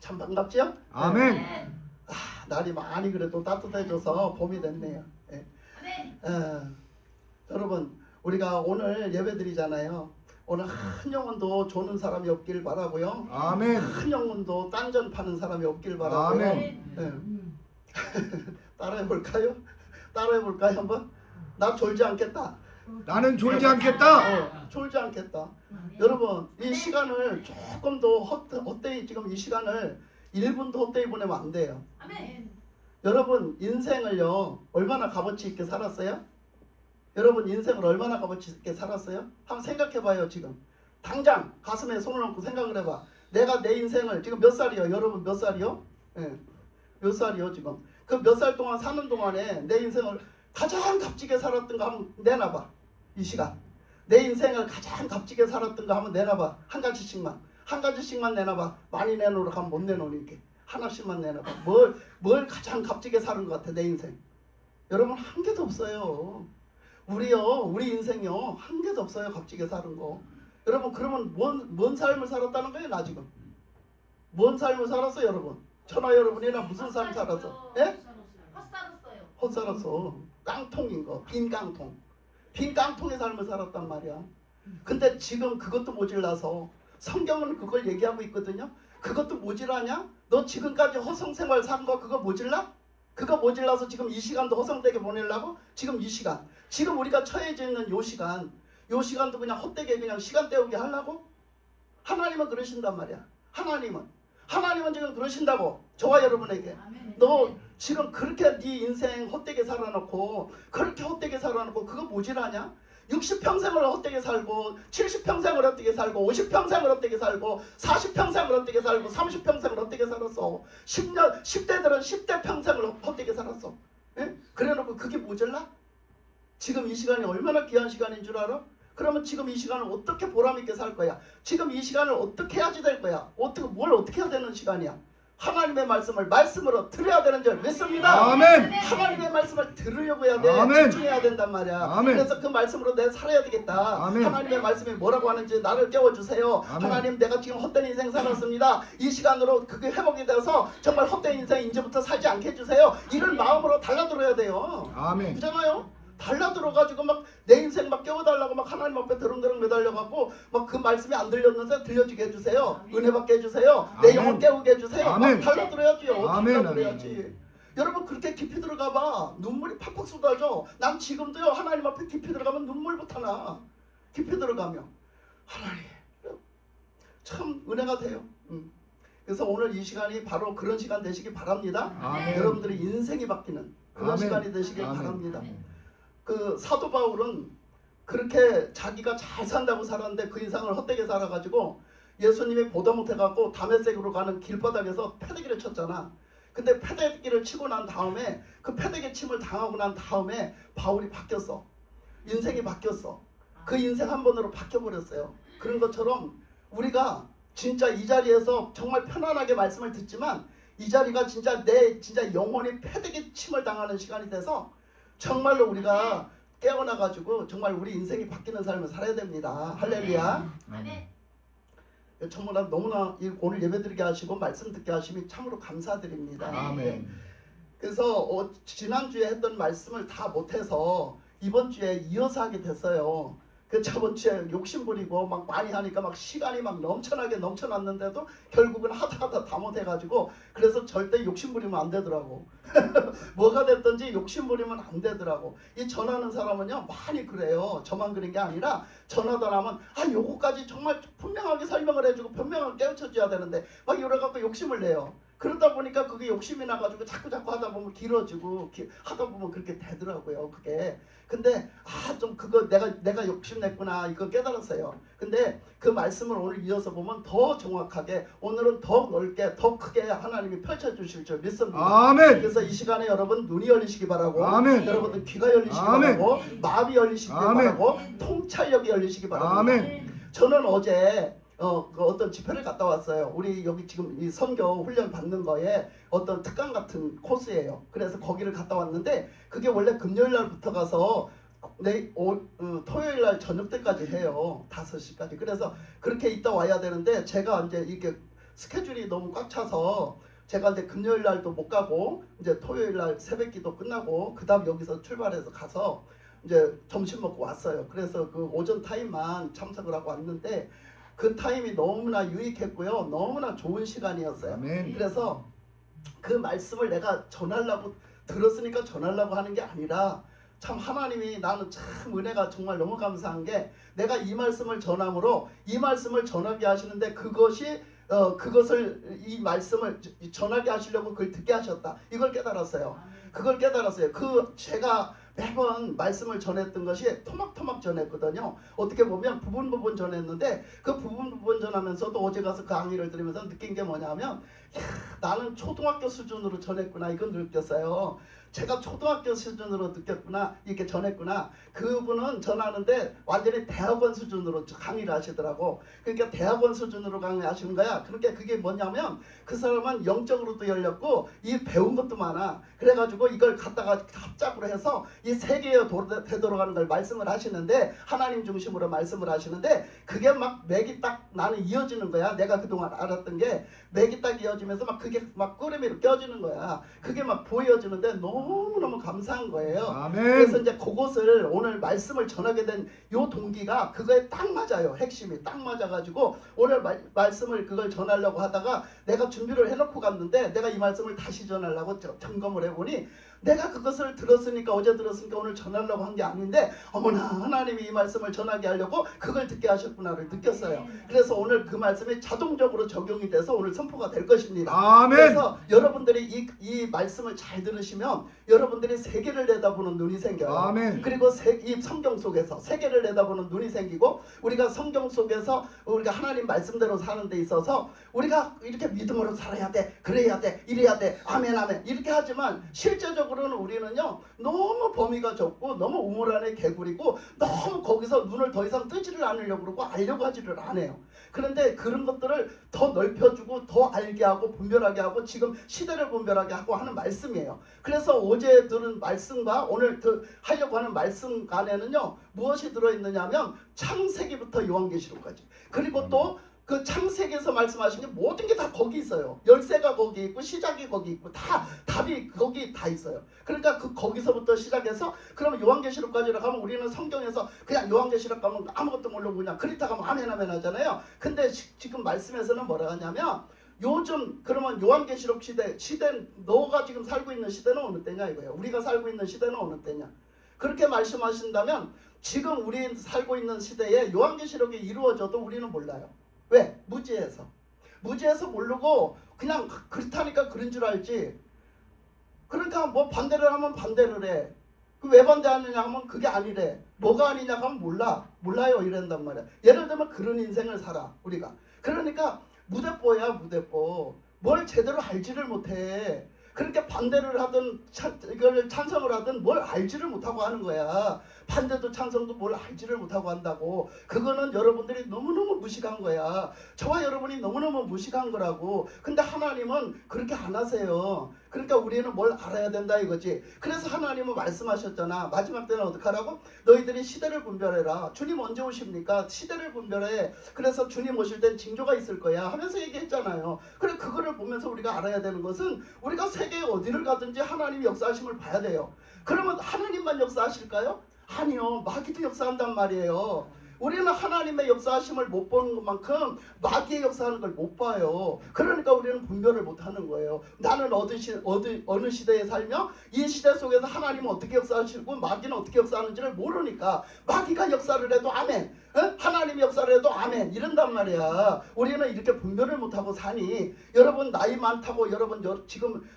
참 반갑지요? 아멘. 날이 많이 그래도 따뜻해져서 봄이 됐네요. 예. 여러분 우리가 오늘 예배 드리잖아요. 오늘 한 영혼도 조는 사람이 없길 바라고요. 아멘. 한 영혼도 딴전 파는 사람이 없길 바라고요. 아멘. 예. 따라해볼까요? 따라해볼까요 한번? 나 졸지 않겠다. 나는 졸지 않겠다. 졸지 않겠다. 여러분 이 시간을 조금 더 헛되이 지금 이 시간을 1분도 헛되이 보내면 안 돼요. 아멘. 여러분 인생을요 얼마나 값어치 있게 살았어요? 여러분 인생을 얼마나 값어치 있게 살았어요? 한번 생각해봐요. 지금 당장 가슴에 손을 얹고 생각을 해봐. 내가 내 인생을 지금 몇 살이요? 여러분 몇 살이요? 예. 몇 살이요 지금? 그 몇 살 동안 사는 동안에 내 인생을 가장 값지게 살았던 거 한번 내놔봐. 이 시간 내 인생을 가장 값지게 살았던 거 한번 내놔봐. 한 가지씩만 내놔봐. 많이 내놓으라 하면 못 내놓으니까 하나씩만 내놔봐. 뭘 가장 값지게 사는 것 같아 내 인생? 여러분 한 개도 없어요. 우리 인생요 한 개도 없어요 값지게 사는 거. 여러분 그러면 뭔 삶을 살았다는 거예요? 나 지금 뭔 삶을 살았어 여러분? 저나 여러분이나 무슨 삶 살았어? 예? 헛살았어요. 헛살았어. 깡통인 거, 빈 깡통. 빈 깡통의 삶을 살았단 말이야. 근데 지금 그것도 모질라서 성경은 그걸 얘기하고 있거든요. 그것도 모질하냐? 너 지금까지 허송생활 산 거 그거 모질라? 그거 모질라서 지금 이 시간도 허송되게 보내려고? 지금 이 시간, 지금 우리가 처해져 있는 요 시간도 그냥 헛되게 그냥 시간 때우게 하려고? 하나님은 그러신단 말이야. 하나님은 지금 그러신다고. 저와 여러분에게 너 지금 그렇게 네 인생 헛되게 살아놓고 그거 모질하냐? 60평생을 헛되게 살고 70평생을 헛되게 살고 50평생을 헛되게 살고 40평생을 헛되게 살고 30평생을 헛되게 살았어. 10대들은 10대 평생을 헛되게 살았어. 예? 그래놓고 그게 모질라? 지금 이 시간이 얼마나 귀한 시간인 줄 알아? 그러면 지금 이 시간을 어떻게 보람있게 살 거야? 지금 이 시간을 어떻게 해야지 될 거야? 뭘 어떻게 해야 되는 시간이야? 하나님의 말씀으로 들어야 되는 줄 믿습니다. 아멘. 하나님의 말씀을 들으려고 해야 돼. 아멘. 집중해야 된단 말이야. 아멘. 그래서 그 말씀으로 내가 살아야 되겠다. 아멘. 하나님의 말씀이 뭐라고 하는지 나를 깨워주세요. 아멘. 하나님 내가 지금 헛된 인생 살았습니다. 이 시간으로 그게 회복이 돼서 정말 헛된 인생 이제부터 살지 않게 해주세요. 이런 마음으로 달라들어야 돼요. 아멘. 그잖아요. 달라들어가지고 막 내 인생 막 깨워달라고 막 하나님 앞에 드렁드렁 매달려갖고 막 그 말씀이 안 들렸는데 들려지게 해주세요. 은혜 받게 해주세요. 내 아멘. 영혼 깨우게 해주세요. 아멘. 막 달라들어야지요. 아멘. 달라들어야지. 여러분 그렇게 깊이 들어가봐 눈물이 팍팍 쏟아져. 난 지금도요 하나님 앞에 깊이 들어가면 눈물부터 나. 깊이 들어가면 하나님 참 은혜가 돼요. 그래서 오늘 이 시간이 바로 그런 시간 되시기 바랍니다. 아멘. 여러분들의 인생이 바뀌는 그런 아멘. 시간이 되시길 아멘. 바랍니다. 그 사도 바울은 그렇게 자기가 잘 산다고 살았는데 그 인생을 헛되게 살아가지고 예수님이 보다 못해갖고 다메섹으로 가는 길바닥에서 패대기를 쳤잖아. 근데 패대기를 치고 난 다음에 그 패대기 침을 당하고 난 다음에 바울이 바뀌었어. 인생이 바뀌었어. 그 인생 한 번으로 바뀌어버렸어요. 그런 것처럼 우리가 진짜 이 자리에서 정말 편안하게 말씀을 듣지만 이 자리가 진짜 내 영혼이 패대기 침을 당하는 시간이 돼서 정말로 우리가 깨어나가지고 정말 우리 인생이 바뀌는 삶을 살아야 됩니다. 할렐루야. 아멘. 정말 너무나 오늘 예배드리게 하시고 말씀 듣게 하심이 참으로 감사드립니다. 아멘. 그래서 지난주에 했던 말씀을 다 못해서 이번 주에 이어서 하게 됐어요. 그 저번 주에 욕심부리고 막 많이 하니까 막 시간이 막 넘쳐나게 넘쳐났는데도 결국은 하다 다 못해가지고 그래서 절대 욕심부리면 안 되더라고. 뭐가 됐든지 욕심부리면 안 되더라고. 이 전하는 사람은요 많이 그래요. 저만 그런 게 아니라 전하다 나면 요거까지 정말 분명하게 설명을 해주고 분명하게 깨우쳐줘야 되는데 막 이래갖고 욕심을 내요. 그러다 보니까 그게 욕심이 나가지고 자꾸 하다 보면 길어지고 하다 보면 그렇게 되더라고요. 그게. 근데 좀 그거 내가 욕심냈구나 이거 깨달았어요. 근데 그 말씀을 오늘 이어서 보면 더 정확하게 오늘은 더 넓게 더 크게 하나님이 펼쳐주실 줄 믿습니다. 아멘. 그래서 이 시간에 여러분 눈이 열리시기 바라고 아멘. 여러분들 귀가 열리시기 아멘. 바라고 마음이 열리시기 아멘. 바라고 통찰력이 열리시기 바랍니다. 아멘. 저는 어제 그 어떤 집회를 갔다 왔어요. 우리 여기 지금 이 선교 훈련 받는 거에 어떤 특강 같은 코스예요. 그래서 거기를 갔다 왔는데 그게 원래 금요일 날부터 가서 토요일 날 저녁 때까지 해요. 5시까지. 그래서 그렇게 있다 와야 되는데 제가 이제 이렇게 스케줄이 너무 꽉 차서 제가 이제 금요일 날도 못 가고 이제 토요일 날 새벽기도 끝나고 그다음 여기서 출발해서 가서 이제 점심 먹고 왔어요. 그래서 그 오전 타임만 참석을 하고 왔는데 그 타임이 너무나 유익했고요. 너무나 좋은 시간이었어요. 아멘. 그래서 그 말씀을 내가 전하려고 들었으니까 전하려고 하는 게 아니라 참 하나님이 나는 참 은혜가 정말 너무 감사한 게 내가 이 말씀을 전함으로 이 말씀을 전하게 하시는데 그것을 이 말씀을 전하게 하시려고 그걸 듣게 하셨다. 이걸 깨달았어요. 그걸 깨달았어요. 제가 매번 말씀을 전했던 것이 토막토막 전했거든요. 어떻게 보면 부분 전했는데 그 부분 전하면서도 어제 가서 강의를 들으면서 느낀 게 뭐냐면 나는 초등학교 수준으로 전했구나 이건 느꼈어요. 제가 초등학교 수준으로 느꼈구나 이렇게 전했구나. 그분은 전하는데 완전히 대학원 수준으로 강의를 하시더라고. 그러니까 대학원 수준으로 강의하시는 거야. 그러니까 그게 뭐냐면 그 사람은 영적으로도 열렸고 이 배운 것도 많아. 그래가지고 이걸 갖다가 합작으로 해서 이 세계에 되돌아가는 걸 말씀을 하시는데 하나님 중심으로 말씀을 하시는데 그게 막 맥이 딱 나는 이어지는 거야. 내가 그동안 알았던 게 맥이 딱 이어지면서 막 그게 막 꾸러미로 껴지는 거야. 그게 막 보여지는데 너무너무 감사한 거예요. 아멘. 그래서 이제 그것을 오늘 말씀을 전하게 된 요 동기가 그거에 딱 맞아요. 핵심이 딱 맞아가지고 오늘 말씀을 그걸 전하려고 하다가 내가 준비를 해놓고 갔는데 내가 이 말씀을 다시 전하려고 점검을 해보니 내가 그것을 들었으니까 어제 들었으니까 오늘 전하려고 한 게 아닌데 어머나 하나님이 이 말씀을 전하게 하려고 그걸 듣게 하셨구나를 느꼈어요. 그래서 오늘 그 말씀이 자동적으로 적용이 돼서 오늘 선포가 될 것입니다. 아멘. 그래서 여러분들이 이 말씀을 잘 들으시면 여러분들이 세계를 내다보는 눈이 생겨요. 아멘. 그리고 이 성경 속에서 세계를 내다보는 눈이 생기고 우리가 성경 속에서 우리가 하나님 말씀대로 사는 데 있어서 우리가 이렇게 믿음으로 살아야 돼, 그래야 돼, 이래야 돼, 아멘 아멘 이렇게 하지만 실제적으로는 우리는요 너무 범위가 좁고 너무 우물 안에 개구리고 너무 거기서 눈을 더 이상 뜨지를 않으려고 그러고 알려고 하지를 않아요. 그런데 그런 것들을 더 넓혀주고 더 알게 하고 분별하게 하고 지금 시대를 분별하게 하고 하는 말씀이에요. 그래서 어제 들은 말씀과 오늘 하려고 하는 말씀 안에는요 무엇이 들어있느냐면 창세기부터 요한계시록까지 그리고 또 그 창세기에서 말씀하신 게 모든 게 다 거기 있어요. 열쇠가 거기 있고 시작이 거기 있고 다 답이 거기 다 있어요. 그러니까 거기서부터 시작해서 그러면 요한계시록까지 가면 우리는 성경에서 그냥 요한계시록 가면 아무것도 모르고 그냥 그리타 가면 아멘 아멘 하잖아요. 근데 지금 말씀에서는 뭐라 하냐면 요즘 그러면 요한계시록 시대 너가 지금 살고 있는 시대는 어느 때냐 이거예요. 우리가 살고 있는 시대는 어느 때냐. 그렇게 말씀하신다면 지금 우리 살고 있는 시대에 요한계시록이 이루어져도 우리는 몰라요. 왜? 무지해서 모르고 그냥 그렇다니까 그런 줄 알지. 그러니까 뭐 반대를 하면 반대를 해. 왜 반대하느냐 하면 그게 아니래. 뭐가 아니냐 하면 몰라요 이런단 말이야. 예를 들면 그런 인생을 살아 우리가. 그러니까 무대뽀야 무대뽀. 뭘 제대로 알지를 못해. 그렇게 반대를 하든 이걸 찬성을 하든 뭘 알지를 못하고 하는 거야. 반대도 찬성도 뭘 알지를 못하고 한다고. 그거는 여러분들이 너무너무 무식한 거야. 저와 여러분이 너무너무 무식한 거라고. 근데 하나님은 그렇게 안 하세요. 그러니까 우리는 뭘 알아야 된다 이거지. 그래서 하나님은 말씀하셨잖아. 마지막 때는 어떻게 하라고? 너희들이 시대를 분별해라. 주님 언제 오십니까? 시대를 분별해. 그래서 주님 오실 땐 징조가 있을 거야 하면서 얘기했잖아요. 그래 그거를 보면서 우리가 알아야 되는 것은 우리가 세계에 어디를 가든지 하나님이 역사하심을 봐야 돼요. 그러면 하나님만 역사하실까요? 아니요. 마귀도 역사한단 말이에요. 우리는 하나님의 역사하심을 못 보는 것만큼 마귀의 역사하는 걸 못 봐요. 그러니까 우리는 분별을 못 하는 거예요. 나는 어느 시대에 살며 이 시대 속에서 하나님은 어떻게 역사하시고 마귀는 어떻게 역사하는지를 모르니까 마귀가 역사를 해도 아멘, 하나님이 역사를 해도 아멘 이런단 말이야. 우리는 이렇게 분별을 못하고 사니 여러분 나이 많다고 여러분 지금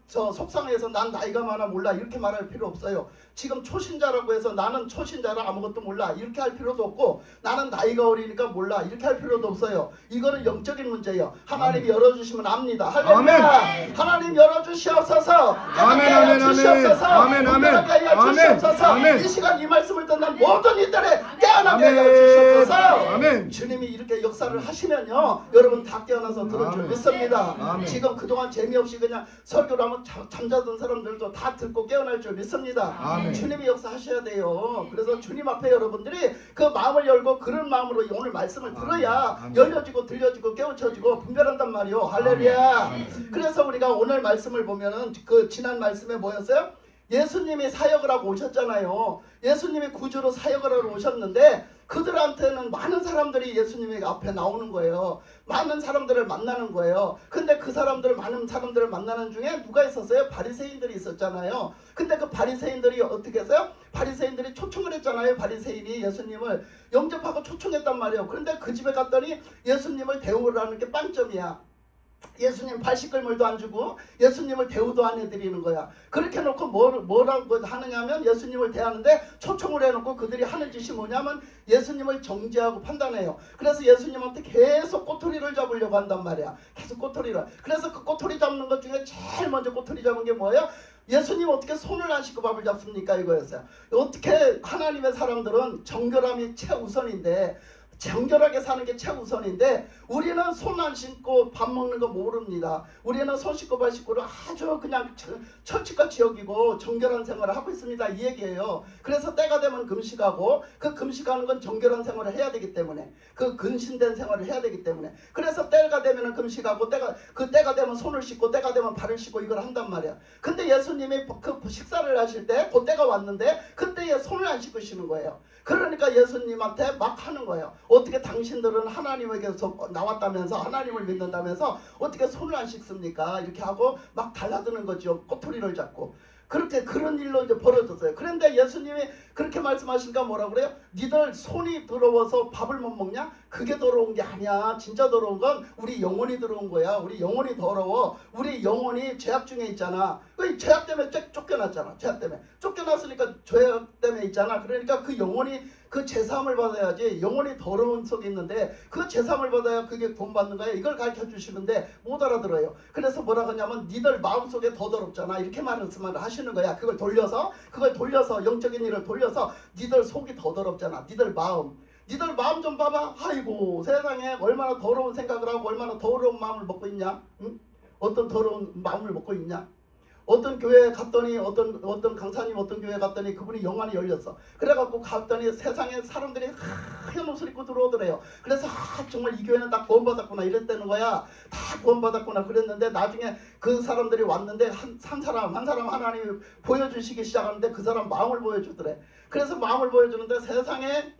저 속상해서 난 나이가 많아 몰라 이렇게 말할 필요 없어요. 지금 초신자라고 해서 나는 초신자라 아무것도 몰라 이렇게 할 필요도 없고 나는 나이가 어리니까 몰라 이렇게 할 필요도 없어요. 이거는 영적인 문제예요. 하나님이 열어주시면 압니다. 할렐루야. 하나님 열어주시옵소서. 아멘 아멘 아멘 아멘 아멘 아멘 이 시간 이 말씀을 듣는 모든 이들의 깨어나게 하여 주셔서 아멘. 주님이 이렇게 역사를 하시면요 여러분 다 깨어나서 들을 줄 아멘. 믿습니다. 아멘. 지금 그동안 재미없이 그냥 설교를 하면 잠자던 사람들도 다 듣고 깨어날 줄 믿습니다. 아멘. 주님이 역사하셔야 돼요. 그래서 주님 앞에 여러분들이 그 마음을 열고 그런 마음으로 오늘 말씀을 들어야 아멘. 열려지고 들려지고 깨우쳐지고 분별한단 말이요. 할렐루야. 그래서 우리가 오늘 말씀을 보면은 그 지난 말씀에 뭐였어요? 예수님이 사역을 하고 오셨잖아요. 예수님이 구주로 사역을 하러 오셨는데 그들한테는 많은 사람들이 예수님의 앞에 나오는 거예요. 많은 사람들을 만나는 거예요. 근데 그 많은 사람들을 만나는 중에 누가 있었어요? 바리새인들이 있었잖아요. 근데 그 바리새인들이 어떻게 했어요? 바리새인들이 초청을 했잖아요. 바리새인이 예수님을 영접하고 초청했단 말이에요. 그런데 그 집에 갔더니 예수님을 대우라는 게 빵점이야. 예수님 발식글물도 안 주고 예수님을 대우도 안 해드리는 거야. 그렇게 해놓고 뭐라고 하느냐면 예수님을 대하는데 초청을 해놓고 그들이 하는 짓이 뭐냐면 예수님을 정죄하고 판단해요. 그래서 예수님한테 계속 꼬투리를 잡으려고 한단 말이야. 계속 꼬투리를. 그래서 그 꼬투리 잡는 것 중에 제일 먼저 꼬투리 잡은 게 뭐예요? 예수님 어떻게 손을 안 씻고 밥을 잡습니까? 이거였어요. 어떻게 하나님의 사람들은 정결함이 최우선인데 정결하게 사는 게 최우선인데 우리는 손 안 씻고 밥 먹는 거 모릅니다. 우리는 손 씻고 발 씻고를 아주 그냥 철칙같이 여기고 정결한 생활을 하고 있습니다. 이 얘기예요. 그래서 때가 되면 금식하고 그 금식하는 건 정결한 생활을 해야 되기 때문에 그 근신된 생활을 해야 되기 때문에 그래서 때가 되면 금식하고 때가 되면 손을 씻고 때가 되면 발을 씻고 이걸 한단 말이야. 근데 예수님이 그 식사를 하실 때 그 때가 왔는데 그때에 손을 안 씻으시는 거예요. 그러니까 예수님한테 막 하는 거예요. 어떻게 당신들은 하나님에게서 나왔다면서 하나님을 믿는다면서 어떻게 손을 안 씻습니까? 이렇게 하고 막 달라드는 거죠. 꼬투리를 잡고. 그렇게 그런 일로 이제 벌어졌어요. 그런데 예수님이 그렇게 말씀하시니까 뭐라 그래요? 니들 손이 더러워서 밥을 못 먹냐? 그게 더러운 게 아니야. 진짜 더러운 건 우리 영혼이 더러운 거야. 우리 영혼이 더러워. 우리 영혼이 죄악 중에 있잖아. 그 죄악 때문에 쫓겨났잖아. 죄악 때문에 쫓겨났으니까 죄악 때문에 있잖아. 그러니까 그 영혼이 그 제사함을 받아야지. 영혼이 더러운 속에 있는데 그 제사함을 받아야 그게 구원받는 거야. 이걸 가르쳐 주시는데 못 알아들어요. 그래서 뭐라 하냐면 니들 마음속에 더 더럽잖아. 이렇게 말씀을 하시는 거야. 그걸 돌려서 영적인 일을 돌려서 니들 속이 더 더럽잖아. 니들 마음 좀 봐봐. 아이고 세상에 얼마나 더러운 생각을 하고 얼마나 더러운 마음을 먹고 있냐. 응? 어떤 더러운 마음을 먹고 있냐. 어떤 교회에 갔더니 어떤 강사님 어떤 교회에 갔더니 그분이 영안이 열렸어. 그래갖고 갔더니 세상에 사람들이 하얀 옷을 입고 들어오더래요. 그래서 정말 이 교회는 다 구원받았구나 이랬다는 거야. 다 구원받았구나 그랬는데 나중에 그 사람들이 왔는데 한 사람 하나님이 보여주시기 시작하는데 그 사람 마음을 보여주더래. 그래서 마음을 보여주는데 세상에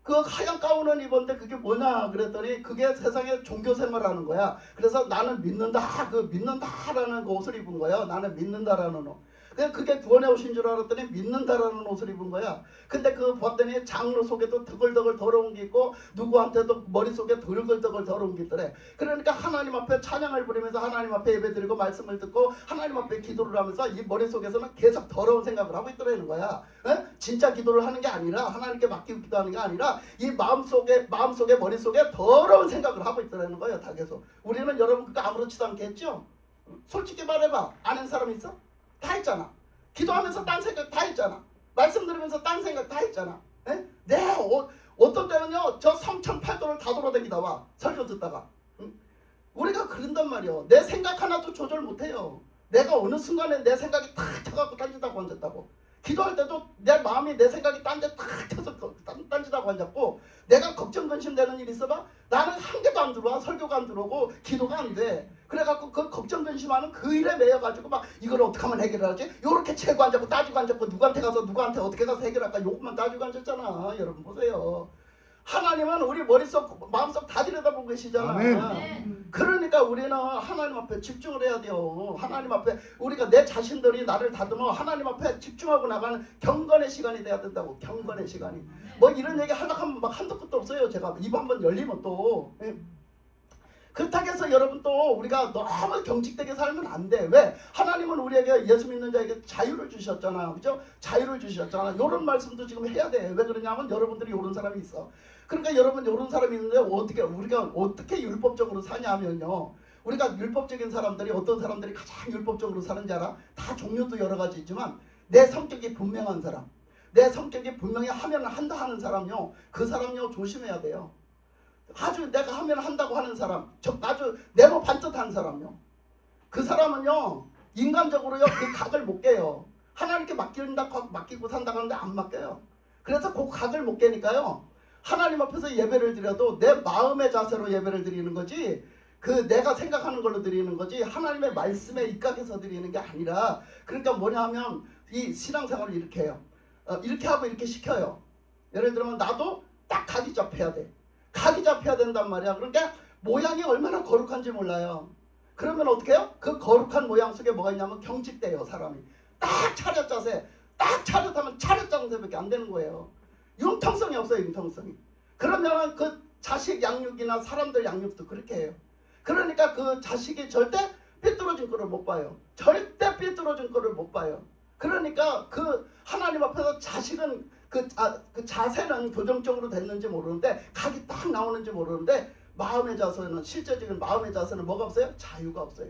그 하얀 가운을 입었는데 그게 뭐냐 그랬더니 그게 세상에 종교 생활하는 거야. 그래서 나는 믿는다 그 믿는다라는 그 옷을 입은 거야. 나는 믿는다라는 옷. 그게 구원에 오신 줄 알았더니 믿는다라는 옷을 입은 거야. 근데 그 봤더니 장로 속에도 드글드글 더러운 게 있고 누구한테도 머릿속에 드글드글 더러운 게 있더래. 그러니까 하나님 앞에 찬양을 부리면서 하나님 앞에 예배드리고 말씀을 듣고 하나님 앞에 기도를 하면서 이 머릿속에서는 계속 더러운 생각을 하고 있더라는 거야. 에? 진짜 기도를 하는 게 아니라 하나님께 맡기고 기도하는 게 아니라 이 마음속에 머릿속에 더러운 생각을 하고 있더라는 거예요. 다 계속. 우리는 여러분 그거 아무렇지도 않게 했죠? 솔직히 말해봐. 아는 사람 있어? 다 했잖아. 기도하면서 딴 생각 다 했잖아. 말씀 들으면서 딴 생각 다 했잖아. 에? 어떤 때는요 저 3,800도를 다 돌아다니다 와. 설교 듣다가. 응? 우리가 그런단 말이요. 내 생각 하나도 조절 못해요. 내가 어느 순간에 내 생각이 탁 쳐갖고 딴짓하고 앉았다고. 기도할 때도 내 마음이 내 생각이 딴 데 탁 쳐서 딴짓하고 앉았고 내가 걱정 근심되는 일이 있어봐. 나는 한 개도 안 들어와. 설교가 안 들어오고 기도가 안 돼. 그래갖고 그 걱정 근심하는 그 일에 매여가지고 막 이걸 어떻게 하면 해결을 하지? 요렇게 채고 앉았고 따지고 앉았고 누구한테 어떻게 가서 해결할까? 요것만 따지고 앉았잖아. 여러분 보세요. 하나님은 우리 머릿속 마음속 다 들여다보고 계시잖아. 아멘. 그러니까 우리는 하나님 앞에 집중을 해야 돼요. 하나님 앞에 우리가 내 자신들이 나를 다듬어 하나님 앞에 집중하고 나가는 경건의 시간이 돼야 된다고. 경건의 시간이. 뭐 이런 얘기 하려고 하면 막 한도 끝도 없어요. 제가 입 한번 열리면 또. 그렇다고 해서 여러분 또 우리가 너무 경직되게 살면 안 돼. 왜? 하나님은 우리에게 예수 믿는 자에게 자유를 주셨잖아. 그죠? 자유를 주셨잖아. 이런 말씀도 지금 해야 돼. 왜 그러냐면 여러분들이 이런 사람이 있어. 그러니까 여러분 이런 사람이 있는데 우리가 어떻게 율법적으로 사냐면요. 우리가 율법적인 사람들이 어떤 사람들이 가장 율법적으로 사는지 알아? 다 종류도 여러 가지 있지만 내 성격이 분명한 사람. 내 성격이 분명히 하면 한다 하는 사람요, 그 사람요 조심해야 돼요. 아주 내가 하면 한다고 하는 사람, 아주 네모 반듯한 사람요, 그 사람은요 인간적으로요 그 각을 못 깨요. 하나님께 맡기고 산다고 하는데 안 맡겨요. 그래서 그 각을 못 깨니까요, 하나님 앞에서 예배를 드려도 내 마음의 자세로 예배를 드리는 거지, 그 내가 생각하는 걸로 드리는 거지, 하나님의 말씀에 입각해서 드리는 게 아니라, 그러니까 뭐냐 하면 이 신앙생활을 이렇게 해요. 이렇게 하고 이렇게 시켜요. 예를 들면 나도 딱 각이 잡혀야 돼. 각이 잡혀야 된단 말이야. 그러니까 모양이 얼마나 거룩한지 몰라요. 그러면 어떻게 해요? 그 거룩한 모양 속에 뭐가 있냐면 경직돼요. 사람이 딱 차렷 자세, 딱 차렷하면 차렷 자세밖에 안 되는 거예요. 융통성이 없어요. 융통성이. 그러면 그 자식 양육이나 사람들 양육도 그렇게 해요. 그러니까 그 자식이 절대 삐뚤어진 거를 못 봐요. 절대 삐뚤어진 거를 못 봐요. 그러니까 그 하나님 앞에서 자식은 그 자세는 교정적으로 됐는지 모르는데, 각이 딱 나오는지 모르는데, 마음의 자세는, 실제적인 마음의 자세는 뭐가 없어요? 자유가 없어요.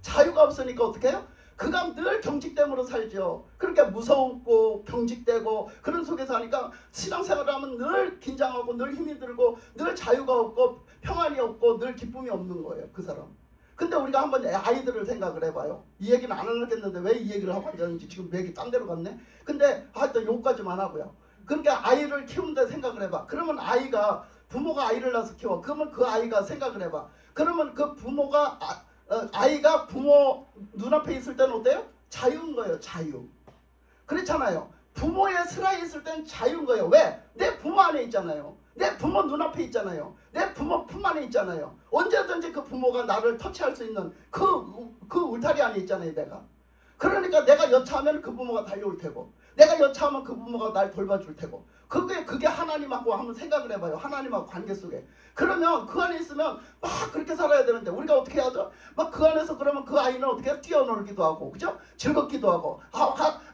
자유가 없으니까 어떻게 해요? 그가 늘 경직됨으로 살죠. 그러니까 무서웠고 경직되고 그런 속에서 하니까 신앙생활을 하면 늘 긴장하고 늘 힘이 들고 늘 자유가 없고 평안이 없고 늘 기쁨이 없는 거예요. 그 사람. 근데 우리가 한번 아이들을 생각을 해봐요. 이 얘기는 안 하겠는데 왜 이 얘기를 하고 앉았는지 지금 얘기 딴 데로 갔네. 근데 하여튼 요까지만 하고요. 그러니까 아이를 키우는데 생각을 해봐. 그러면 아이가, 부모가 아이를 낳아서 키워. 그러면 그 아이가 생각을 해봐. 그러면 그 부모가 아이가 부모 눈앞에 있을 때는 어때요? 자유인 거예요. 자유. 그렇잖아요. 부모의 슬하에 있을 때는 자유인 거예요. 왜? 내 부모 안에 있잖아요. 내 부모 눈앞에 있잖아요. 내 부모 품 안에 있잖아요. 언제든지 그 부모가 나를 터치할 수 있는 그 울타리 안에 있잖아요. 내가. 그러니까 내가 여차하면 그 부모가 달려올 테고, 내가 여차하면 그 부모가 날 돌봐줄 테고, 그게 하나님하고 한번 생각을 해봐요. 하나님하고 관계 속에. 그러면 그 안에 있으면 막 그렇게 살아야 되는데 우리가 어떻게 하죠? 막 그 안에서 그러면 그 아이는 어떻게 해요? 뛰어놀기도 하고, 그죠? 즐겁기도 하고,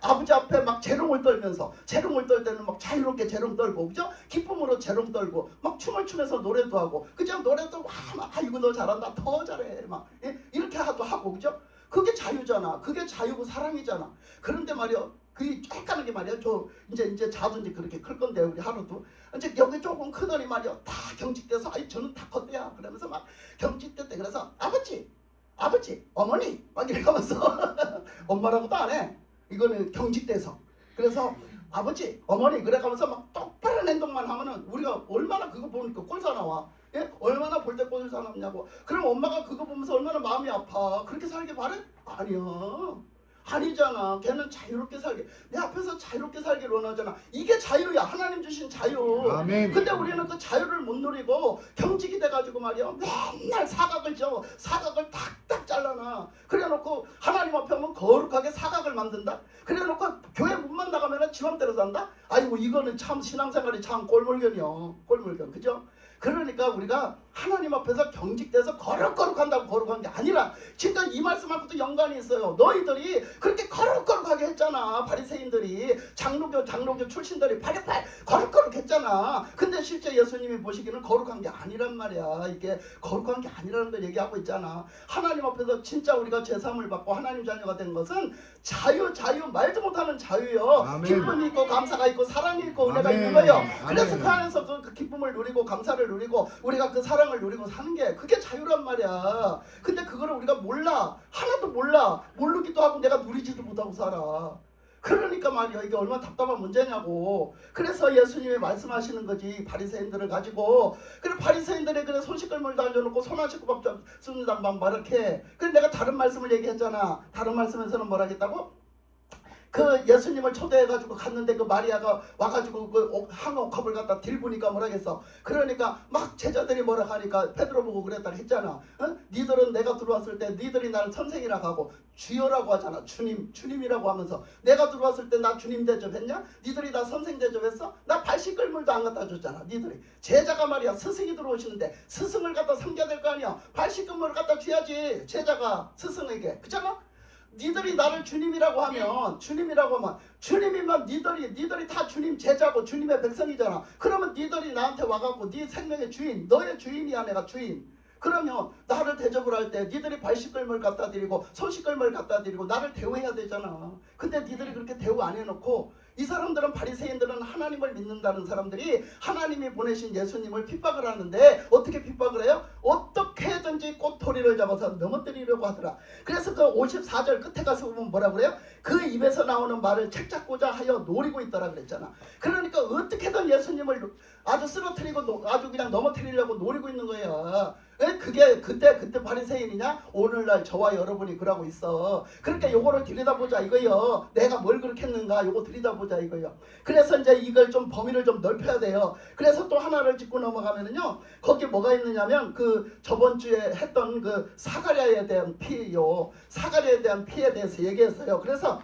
아버지 앞에 막 재롱을 떨면서, 재롱을 떨 때는 막 자유롭게 재롱 떨고, 그죠? 기쁨으로 재롱 떨고, 막 춤을 추면서 노래도 하고, 그죠? 노래도 막 아이고 너 잘한다, 더 잘해, 막 이렇게 하고, 그죠? 그게 자유잖아. 그게 자유고 사랑이잖아. 그런데 말이야, 그게 쬐까는 게 말이야. 저 이제 자도 이제 그렇게 클 건데, 우리 하루도 이제 여기 조금 크더니 말이야, 다 경직돼서, 아이 저는 다 컸대야. 그러면서 막 경직됐대. 그래서 아버지, 어머니 막 이러면서 엄마라고도 안 해. 이거는 경직돼서. 그래서 아버지, 어머니 그래가면서 막 똑바른 행동만 하면은 우리가 얼마나 그거 보니까 꼴사 나와. 예? 얼마나 볼 때 꼴사 나냐고. 그럼 엄마가 그거 보면서 얼마나 마음이 아파. 그렇게 살게 바래? 아니야. 아니잖아. 걔는 자유롭게 살게, 내 앞에서 자유롭게 살기를 원하잖아. 이게 자유야. 하나님 주신 자유. 아멘. 근데 우리는 그 자유를 못 누리고 경직이 돼가지고 말이야, 맨날 사각을 탁탁 잘라놔. 그래놓고 하나님 앞에 오면 거룩하게 사각을 만든다. 그래놓고 교회 문만 나가면 지 맘대로 산다. 아이고 이거는 참 신앙생활이 참 꼴물견이요. 꼴물견. 그죠? 그러니까 우리가 하나님 앞에서 경직돼서 거룩한다고 거룩한 게 아니라, 진짜 이 말씀하고도 연관이 있어요. 너희들이 그렇게 거룩하게 했잖아. 바리새인들이, 장로교 출신들이 거룩했잖아. 근데 실제 예수님이 보시기는 거룩한 게 아니란 말이야. 이게 거룩한 게 아니라는 걸 얘기하고 있잖아. 하나님 앞에서 진짜 우리가 제사함을 받고 하나님 자녀가 된 것은 자유, 말도 못하는 자유요. 아멘. 기쁨이 있고 감사가 있고 사랑이 있고 은혜가 아멘. 있는 거예요. 그래서 아멘. 그 안에서 그 기쁨을 누리고 감사를 누리고 우리가 그 사랑을 누리고 사는 게, 그게 자유란 말이야. 근데 그거를 우리가 몰라. 하나도 몰라. 모르기도 하고 내가 누리지도 못하고 살아. 그러니까 말이야, 이게 얼마나 답답한 문제냐고. 그래서 예수님이 말씀하시는 거지, 바리새인들을 가지고. 그래 바리새인들이 그래 손 씻을 물도 알려놓고 손 안 씻고 밥 줍니다 막 이렇게. 그래 내가 다른 말씀을 얘기했잖아. 다른 말씀에서는 뭐라 했다고? 그 예수님을 초대해가지고 갔는데 그 마리아가 와가지고 그 항어 컵을 갖다 들보니까 뭐라 했어. 그러니까 막 제자들이 뭐라 하니까 베드로 보고 그랬다 했잖아. 니들은 내가 들어왔을 때 니들이 나를 선생이라고 하고 주여라고 하잖아. 주님이라고 하면서 내가 들어왔을 때 나 주님 대접했냐? 니들이 나 선생 대접했어? 나 발 씻을 물도 안 갖다 줬잖아. 니들이. 제자가 말이야, 스승이 들어오시는데 스승을 갖다 섬겨야 될 거 아니야. 발 씻은 물을 갖다 줘야지, 제자가 스승에게. 그잖아? 니들이 나를 주님이라고 하면 주님이면 니들이 다 주님 제자고 주님의 백성이잖아. 그러면 니들이 나한테 와갖고 네 생명의 주인, 너의 주인이야. 내가 주인. 그러면 나를 대접을 할 때 니들이 발 씻을 물 갖다 드리고 손 씻을 물 갖다 드리고 나를 대우해야 되잖아. 근데 니들이 그렇게 대우 안 해놓고 이 사람들은 바리새인들은 하나님을 믿는다는 사람들이 하나님이 보내신 예수님을 핍박을 하는데 어떻게 핍박을 해요? 어떻게든지 꼬투리를 잡아서 넘어뜨리려고 하더라. 그래서 그 54절 끝에 가서 보면 뭐라 그래요? 그 입에서 나오는 말을 책잡고자 하여 노리고 있더라 그랬잖아. 그러니까 어떻게든 예수님을 아주 쓰러뜨리고 아주 그냥 넘어뜨리려고 노리고 있는 거야. 그게 그때 바리새인이냐? 오늘날 저와 여러분이 그러고 있어. 그러니까 요거를 들여다보자 이거요. 내가 뭘 그렇게 했는가 요거 들여다보자 이거요. 그래서 이제 이걸 좀 범위를 좀 넓혀야 돼요. 그래서 또 하나를 짚고 넘어가면은요. 거기 뭐가 있느냐면 그 저번 주에 했던 그 사가랴에 대한 피요. 사가랴에 대한 피에 대해서 얘기했어요. 그래서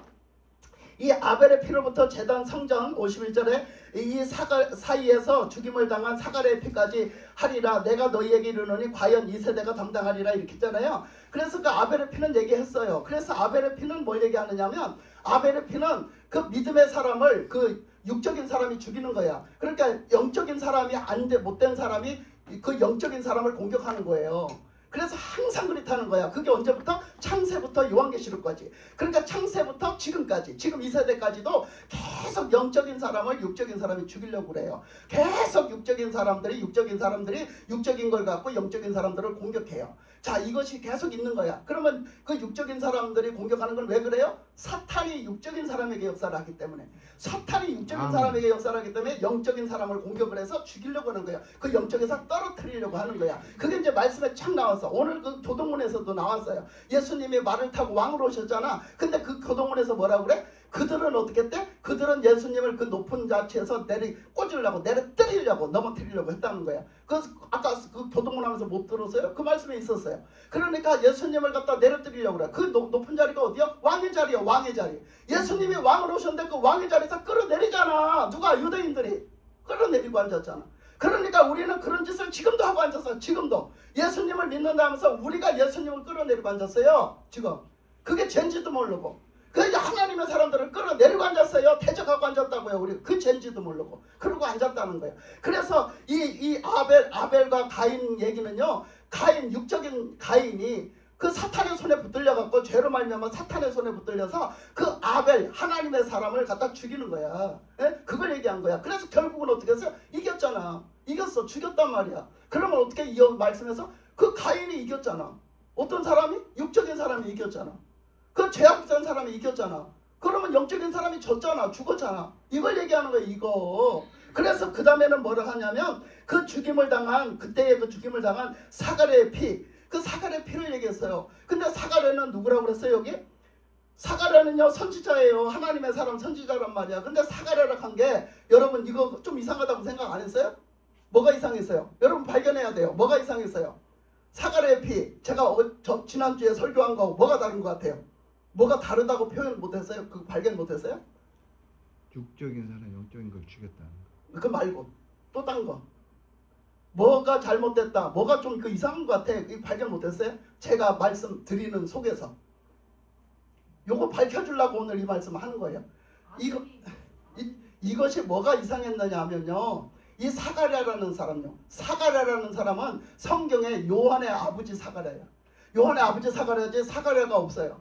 이 아벨의 피로부터 제단 성전 51절에 이 사이에서 죽임을 당한 사가랴의 피까지 하리라. 내가 너희에게 이르노니 과연 이 세대가 담당하리라 이렇게 했잖아요. 그래서 그 아벨의 피는 얘기했어요. 그래서 아벨의 피는 뭘 얘기하느냐면 아벨의 피는 그 믿음의 사람을 그 육적인 사람이 죽이는 거야. 그러니까 영적인 사람이 못된 사람이 그 영적인 사람을 공격하는 거예요. 그래서 항상 그렇다는 거야. 그게 언제부터? 창세부터 요한계시록까지. 그러니까 창세부터 지금까지, 지금 이 세대까지도 계속 영적인 사람을 육적인 사람이 죽이려고 그래요. 계속 육적인 사람들이 육적인 걸 갖고 영적인 사람들을 공격해요. 자, 이것이 계속 있는 거야. 그러면 그 육적인 사람들이 공격하는 건 왜 그래요? 사탄이 육적인 사람에게 역사를 하기 때문에. 사탄이 육적인 사람에게 역사를 하기 때문에 영적인 사람을 공격을 해서 죽이려고 하는 거야. 그 영적에서 떨어뜨리려고 하는 거야. 그게 이제 말씀에 착 나왔어. 오늘 그 교동문에서도 나왔어요. 예수님이 말을 타고 왕으로 오셨잖아. 근데 그 교동문에서 뭐라고 그래? 그들은 어떻게 했대? 그들은 예수님을 그 높은 자체에서 꽂으려고 내려뜨리려고 넘어뜨리려고 했다는 거야. 그래서 아까 그 교동문 하면서 못 들었어요? 그 말씀에 있었어요. 그러니까 예수님을 갖다 내려뜨리려고 그래. 그 높은 자리가 어디요? 왕의 자리요. 왕의 자리. 예수님이 왕으로 오셨는데 그 왕의 자리에서 끌어내리잖아. 누가? 유대인들이 끌어내리고 앉았잖아. 그러니까 우리는 그런 짓을 지금도 하고 앉았어요. 지금도 예수님을 믿는다 하면서 우리가 예수님을 끌어내리고 앉았어요. 지금 그게 죄인지도 모르고 그 하나님의 사람들을 끌어내리고 앉았어요. 대적하고 앉았다고요. 우리 그 죄인지도 모르고 그러고 앉았다는 거예요. 그래서 이 아벨과 가인 얘기는요. 육적인 가인이 그 사탄의 손에 붙들려 갖고 죄로 말미암아 사탄의 손에 붙들려서 그 아벨 하나님의 사람을 갖다 죽이는 거야. 예? 그걸 얘기한 거야. 그래서 결국은 어떻게 했어요? 이겼잖아. 이겼어. 죽였단 말이야. 그러면 어떻게 이 말씀에서 그 가인이 이겼잖아. 어떤 사람이? 육적인 사람이 이겼잖아. 그 죄악된 사람이 이겼잖아. 그러면 영적인 사람이 졌잖아. 죽었잖아. 이걸 얘기하는 거야. 이거. 그래서 그 다음에는 뭐를 하냐면 그 죽임을 당한 그때의 그 죽임을 당한 사가랴의 피. 그 사가랴의 피를 얘기했어요. 근데 사가랴는 누구라고 그랬어요 여기? 사가랴는요 선지자예요. 하나님의 사람 선지자란 말이야. 근데 사가랴라고 한 게 여러분 이거 좀 이상하다고 생각 안 했어요? 뭐가 이상했어요? 여러분 발견해야 돼요. 뭐가 이상했어요? 사가랴의 피. 제가 지난주에 설교한 거하고 뭐가 다른 것 같아요? 뭐가 다르다고 표현 못했어요? 그 발견 못했어요? 육적인 사람 영적인 걸 죽였다는 거. 그 말고 또 딴 거. 뭐가 잘못됐다. 뭐가 좀 그 이상한 것 같아. 발견 못했어요? 제가 말씀 드리는 속에서. 요거 밝혀주려고 오늘 이 말씀 하는 거예요. 이것이 뭐가 이상했느냐 하면요. 이 사가랴라는 사람요. 사가랴라는 사람은 성경에 요한의 아버지 사가랴야. 요한의 아버지 사가랴지 사가랴가 없어요.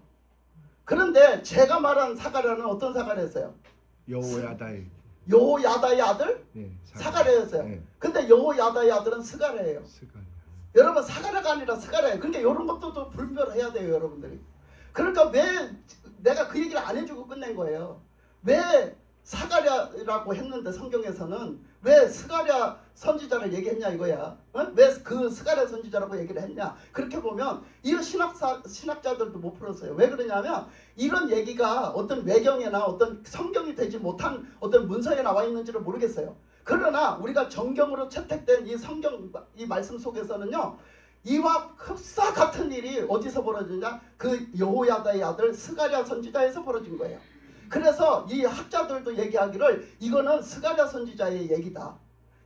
그런데 제가 말한 사가랴는 어떤 사가랴였어요? 여호야다의 아들? 네, 사가랴였어요. 네. 근데 여호야다의 아들은 스가랴예요. 스가랴. 여러분 사가랴가 아니라 스가랴예요. 그러니까 이런 것도 또 분별해야 돼요, 여러분들이. 그러니까 왜 내가 그 얘기를 안 해주고 끝낸 거예요. 왜 사가랴라고 했는데 성경에서는 왜 스가랴 선지자를 얘기했냐 이거야. 왜 그 스가랴 선지자라고 얘기를 했냐. 그렇게 보면 이 신학자들도 못 풀었어요. 왜 그러냐면 이런 얘기가 어떤 외경이나 어떤 성경이 되지 못한 어떤 문서에 나와 있는지를 모르겠어요. 그러나 우리가 정경으로 채택된 이 성경 이 말씀 속에서는요. 이와 흡사 같은 일이 어디서 벌어지냐? 그 여호야다의 아들 스가랴 선지자에서 벌어진 거예요. 그래서 이 학자들도 얘기하기를 이거는 스가랴 선지자의 얘기다.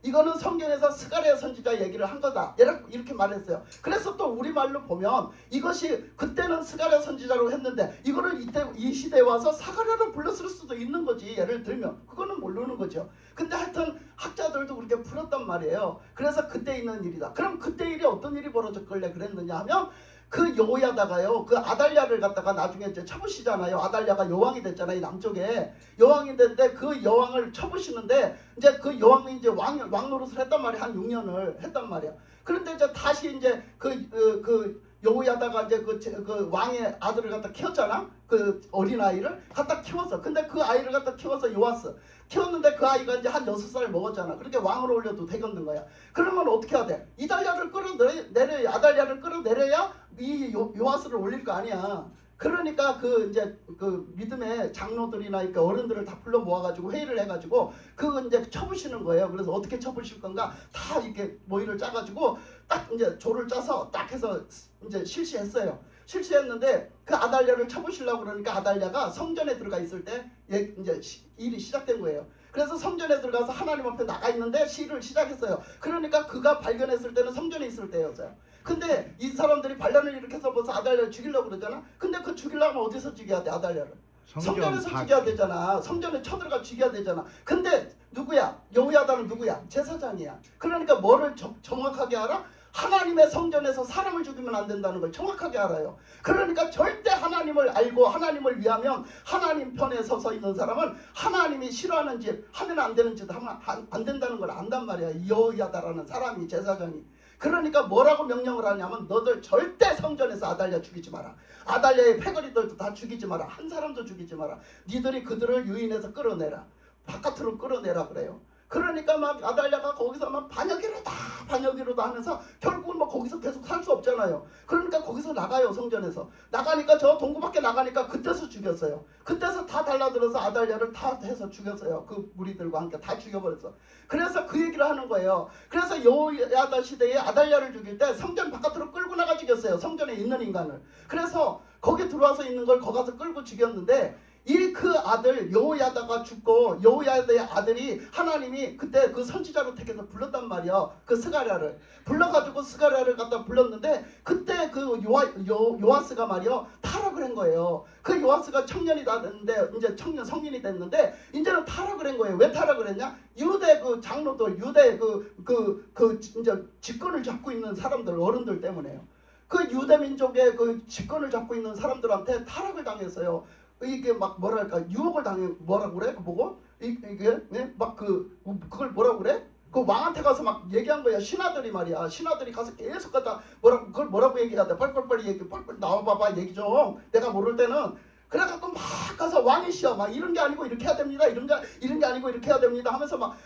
이거는 성경에서 스가랴 선지자 얘기를 한 거다. 이렇게 말했어요. 그래서 또 우리말로 보면 이것이 그때는 스가랴 선지자로 했는데 이거를 이 시대에 와서 사가랴로 불렀을 수도 있는 거지. 예를 들면 그거는 모르는 거죠. 근데 하여튼 학자들도 그렇게 풀었단 말이에요. 그래서 그때 있는 일이다. 그럼 그때 일이 어떤 일이 벌어졌길래 그랬느냐 하면 그 여호야다가요 그 아달랴를 갖다가 나중에 이제 쳐부시잖아요. 아달랴가 여왕이 됐잖아요. 남쪽에 여왕이 됐는데 그 여왕을 쳐부시는데 이제 그 여왕이 이제 왕 노릇을 했단 말이야. 한 6년을 했단 말이야. 그런데 이제 다시 이제 그 여호야다가 이제 그 왕의 아들을 갖다 키웠잖아. 그 어린 아이를 갖다 키웠어. 근데 그 아이를 갖다 키워서 요았어. 키웠는데 그 아이가 이제 한 6살 먹었잖아. 그렇게 왕으로 올려도 되겠는 거야. 그러면 어떻게 해야 돼? 이달랴를 끌어내려야 아달랴를 끌어내려야 이 요아스를 올릴 거 아니야. 그러니까 그 이제 그 믿음의 장로들이나 이렇게 어른들을 다 불러 모아가지고 회의를 해가지고 그 이제 쳐부시는 거예요. 그래서 어떻게 쳐부실 건가 다 이렇게 모의를 짜가지고 딱 이제 조를 짜서 딱 해서 이제 실시했어요. 실시했는데 그 아달랴를 쳐부시려고 그러니까 아달랴가 성전에 들어가 있을 때 이제 일이 시작된 거예요. 그래서 성전에 들어가서 하나님 앞에 나가 있는데 시를 시작했어요. 그러니까 그가 발견했을 때는 성전에 있을 때였어요. 근데 이 사람들이 반란을 일으켜서 벌써 아달랴를 죽이려고 그러잖아. 근데 그 죽이려면 어디서 죽여야 돼? 아달랴를 성전에서 죽여야 되잖아. 성전에 쳐들어가 죽여야 되잖아. 근데 누구야? 여호야다는 누구야? 제사장이야. 그러니까 뭐를 정확하게 알아? 하나님의 성전에서 사람을 죽이면 안 된다는 걸 정확하게 알아요. 그러니까 절대 하나님을 알고 하나님을 위하면 하나님 편에 서서 있는 사람은 하나님이 싫어하는 짓 하면 안 되는 짓 하면 안 된다는 걸 안단 말이야. 여호야다라는 사람이 제사장이. 그러니까 뭐라고 명령을 하냐면 너들 절대 성전에서 아달랴 죽이지 마라. 아달랴의 패거리들도 다 죽이지 마라. 한 사람도 죽이지 마라. 니들이 그들을 유인해서 끌어내라. 바깥으로 끌어내라 그래요. 그러니까 막 아달랴가 거기서 막 반역이로다 하면서 결국은 뭐 거기서 계속 살 수 없잖아요. 그러니까 거기서 나가요. 성전에서 나가니까 저 동구 밖에 나가니까 그때서 죽였어요. 그때서 다 달라들어서 아달랴를 다 해서 죽였어요. 그 무리들과 함께 다 죽여버렸어. 그래서 그 얘기를 하는 거예요. 그래서 여호야다 시대에 아달랴를 죽일 때 성전 바깥으로 끌고 나가 죽였어요. 성전에 있는 인간을. 그래서 거기 들어와서 있는 걸 거기 가서 끌고 죽였는데 이 그 아들 여호야다가 죽고 여호야다의 아들이 하나님이 그때 그 선지자로 택해서 불렀단 말이야. 그 스가랴를 불러가지고 스가랴를 갖다 불렀는데 그때 그 요아스가 말이야 타락을 한 거예요. 그 요아스가 청년이 다 됐는데 이제 청년 성인이 됐는데 이제는 타락을 한 거예요. 왜 타락을 했냐? 유대 그 장로들 유대 그 이제 집권을 잡고 있는 사람들 어른들 때문에요. 그 유대 민족의 그 집권을 잡고 있는 사람들한테 타락을 당했어요. 이게 막 뭐랄까 유혹을 당해 뭐라고 그래? 보고 이게 막 그걸 뭐라고 그래? 그 왕한테 가서 막 얘기한 거야. 신하들이 말이야. 신하들이 가서 계속 갖다 그걸 뭐라고 얘기해야 돼? 빨리 얘기 빨리 나와봐봐 얘기 좀. 내가 모를 때는 그래갖고 막 가서 왕이시여 막 이런 게 아니고 이렇게 해야 됩니다. 이런 게 아니고 이렇게 해야 됩니다. 하면서 막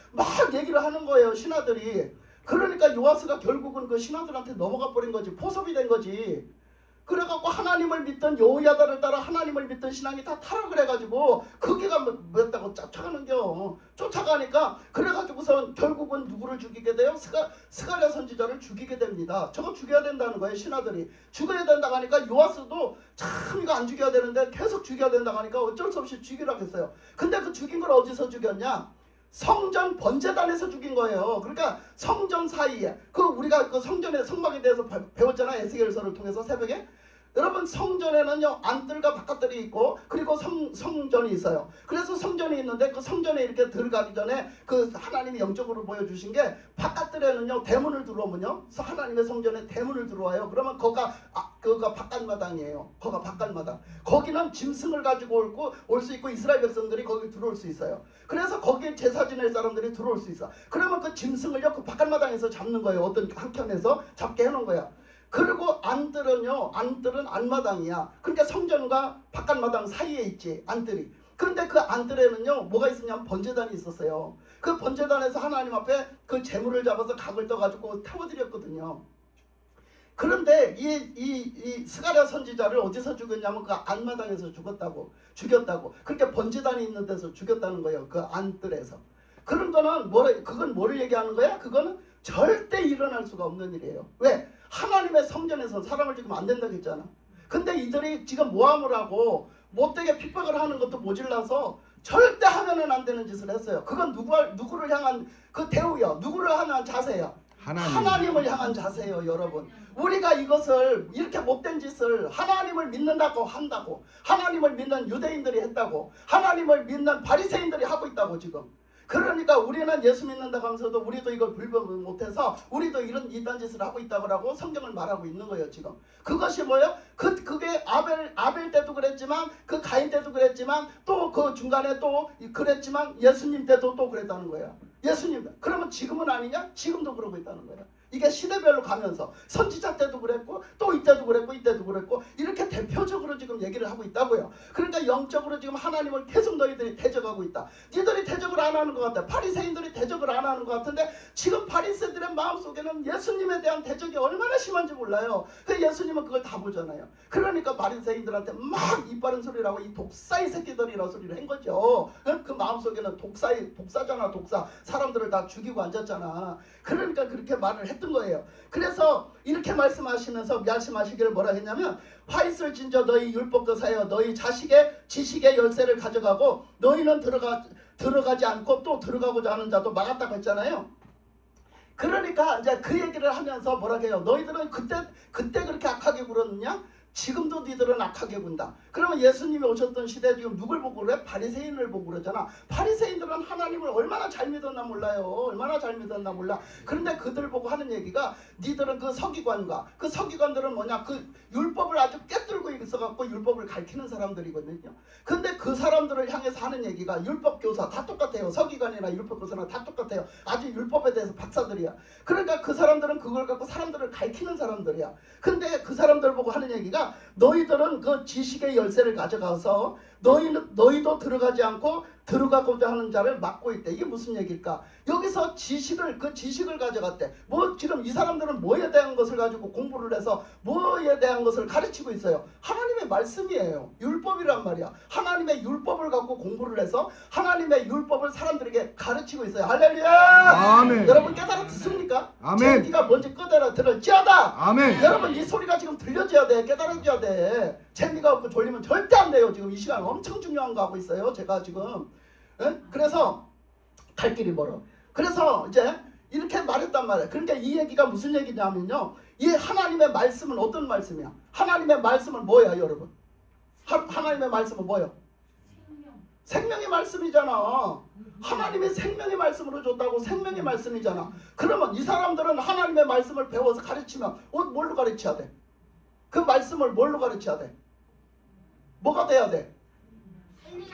얘기를 하는 거예요. 신하들이. 그러니까 요아스가 결국은 그 신하들한테 넘어가 버린 거지. 포섭이 된 거지. 그래갖고 하나님을 믿던 여호야다를 따라 하나님을 믿던 신앙이 다 타락을 해가지고 그게가 뭐였다고 쫓아가는겨. 쫓아가니까 그래가지고선 결국은 누구를 죽이게 돼요? 스가랴 선지자를 죽이게 됩니다. 저거 죽여야 된다는 거예요. 신하들이 죽여야 된다고 하니까 요아스도 참 이거 안 죽여야 되는데 계속 죽여야 된다고 하니까 어쩔 수 없이 죽이라고 했어요. 근데 그 죽인 걸 어디서 죽였냐? 성전 번제단에서 죽인 거예요. 그러니까 성전 사이에 우리가 그 성전의 성막에 대해서 배웠잖아. 에스겔서를 통해서 새벽에. 여러분 성전에는요 안뜰과 바깥뜰이 있고 그리고 성전이 있어요. 그래서 성전이 있는데 그 성전에 이렇게 들어가기 전에 그 하나님이 영적으로 보여주신 게 바깥뜰에는요 대문을 들어오면요 하나님의 성전에 대문을 들어와요. 그러면 거가 바깥마당이에요. 거가 바깥마당. 거기는 짐승을 가지고 올 수 있고 이스라엘 백성들이 거기 들어올 수 있어요. 그래서 거기에 제사 지낼 사람들이 들어올 수 있어. 그러면 그 짐승을요 그 바깥마당에서 잡는 거예요. 어떤 한 켠에서 잡게 해놓은 거야. 그리고 안뜰은 안마당이야. 그러니까 성전과 바깥마당 사이에 있지 안뜰이. 그런데 그 안뜰에는요 뭐가 있었냐면 번제단이 있었어요. 그 번제단에서 하나님 앞에 그 제물을 잡아서 각을 떠가지고 태워드렸거든요. 그런데 이 스가랴 선지자를 어디서 죽였냐면 그 안마당에서 죽였다고. 그러니까 번제단이 있는 데서 죽였다는 거예요. 그 안뜰에서. 그런 거는 그건 뭐를 얘기하는 거야? 그거는 절대 일어날 수가 없는 일이에요. 왜? 하나님의 성전에서 사람을 죽이면 안 된다고 했잖아. 근데 이들이 지금 모함을 하고 못되게 핍박을 하는 것도 모질라서 절대 하면은 안 되는 짓을 했어요. 그건 누구를 향한 그 대우야. 누구를 향한 자세야. 하나님을 향한 자세예요. 여러분. 우리가 이것을 이렇게 못된 짓을 하나님을 믿는다고 한다고 하나님을 믿는 유대인들이 했다고 하나님을 믿는 바리새인들이 하고 있다고 지금. 그러니까 우리는 예수 믿는다고 하면서도 우리도 이걸 불법을 못해서 우리도 이런 이딴 짓을 하고 있다고 성경을 말하고 있는 거예요 지금. 그것이 뭐예요? 그게 아벨 때도 그랬지만 그 가인 때도 그랬지만 또 그 중간에 또 그랬지만 예수님 때도 또 그랬다는 거예요. 예수님 그러면 지금은 아니냐? 지금도 그러고 있다는 거예요. 이게 시대별로 가면서 선지자 때도 그랬고 또 이때도 그랬고 이때도 그랬고 이렇게 대표적으로 지금 얘기를 하고 있다고요. 그러니까 영적으로 지금 하나님을 계속 너희들이 대적하고 있다. 니들이 대적을 안 하는 것 같아. 바리새인들이 대적을 안 하는 것 같은데 지금 바리새인들의 마음속에는 예수님에 대한 대적이 얼마나 심한지 몰라요. 그 예수님은 그걸 다 보잖아요. 그러니까 바리새인들한테 막 이빠른 소리를 하고 이 독사의 새끼들이라는 소리를 한 거죠. 그 마음속에는 독사잖아 독사. 사람들을 다 죽이고 앉았잖아. 그러니까 그렇게 말을 했던 거예요. 그래서 이렇게 말씀하시기를 뭐라 했냐면 화 있을 진저 너희 율법 교사여 너희 지식의 열쇠를 가져가고 너희는 들어가지 않고 또 들어가고자 하는 자도 막았다고 했잖아요. 그러니까 이제 그 얘기를 하면서 뭐라 해요. 너희들은 그때 그렇게 악하게 굴었느냐? 지금도 니들은 악하게 군다. 그러면 예수님이 오셨던 시대에 지금 누굴 보고 그래? 바리새인을 보고 그러잖아. 바리새인들은 하나님을 얼마나 잘 믿었나 몰라요. 얼마나 잘 믿었나 몰라. 그런데 그들 보고 하는 얘기가 니들은 그 서기관들은 뭐냐? 그 율법을 아주 꿰뚫고 있어갖고 율법을 가르치는 사람들이거든요. 근데 그 사람들을 향해서 하는 얘기가 율법교사 다 똑같아요. 서기관이나 율법교사나 다 똑같아요. 아주 율법에 대해서 박사들이야. 그러니까 그 사람들은 그걸 갖고 사람들을 가르치는 사람들이야. 근데 그 사람들 보고 하는 얘기가 너희들은 그 지식의 열쇠를 가져가서 너희도 들어가지 않고 들어가고자 하는 자를 막고 있대. 이게 무슨 얘기일까? 여기서 그 지식을 가져갔대. 지금 이 사람들은 뭐에 대한 것을 가지고 공부를 해서 뭐에 대한 것을 가르치고 있어요? 하나님의 말씀이에요. 율법이란 말이야. 하나님의 율법을 갖고 공부를 해서 하나님의 율법을 사람들에게 가르치고 있어요. 할렐루야! 아멘. 여러분 깨달았습니까? 아멘. 제 귀가 뭔지 들을지어다. 아멘. 여러분 이 소리가 지금 들려져야 돼. 깨달아져야 돼. 재미가 없고 졸리면 절대 안 돼요. 지금 이 시간 엄청 중요한 거 하고 있어요. 제가 지금. 그래서 갈 길이 멀어. 그래서 이제 이렇게 말했단 말이에요. 그러니까 이 얘기가 무슨 얘기냐면요. 이 하나님의 말씀은 어떤 말씀이야? 하나님의 말씀은 뭐야 여러분? 하나님의 말씀은 뭐예요? 생명의 말씀이잖아. 하나님이 생명의 말씀으로 줬다고 생명의 말씀이잖아. 그러면 이 사람들은 하나님의 말씀을 배워서 가르치면 뭘로 가르쳐야 돼? 그 말씀을 뭘로 가르쳐야 돼? 뭐가 돼야 돼?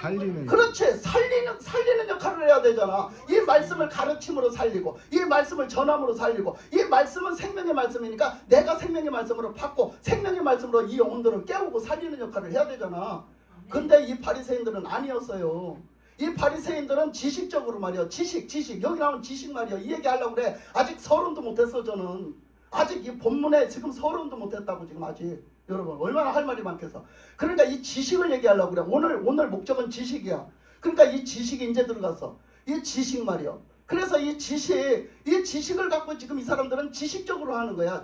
살리는. 그렇지. 살리는 역할을 해야 되잖아. 이 말씀을 가르침으로 살리고 이 말씀을 전함으로 살리고 이 말씀은 생명의 말씀이니까 내가 생명의 말씀으로 받고 생명의 말씀으로 이 영혼들을 깨우고 살리는 역할을 해야 되잖아. 근데 이 바리새인들은 아니었어요. 이 바리새인들은 지식적으로 말이야. 지식 여기 나온 지식 말이야. 이 얘기 하려고 그래. 아직 서론도 못했어. 저는 아직 이 본문에 지금 서론도 못했다고. 지금 아직 여러분 얼마나 할 말이 많겠어. 그러니까 이 지식을 얘기하려고 그래. 오늘 목적은 지식이야. 그러니까 이 지식이 이제 들어갔어. 이 지식 말이야. 그래서 이 지식을 갖고 지금 이 사람들은 지식적으로 하는 거야.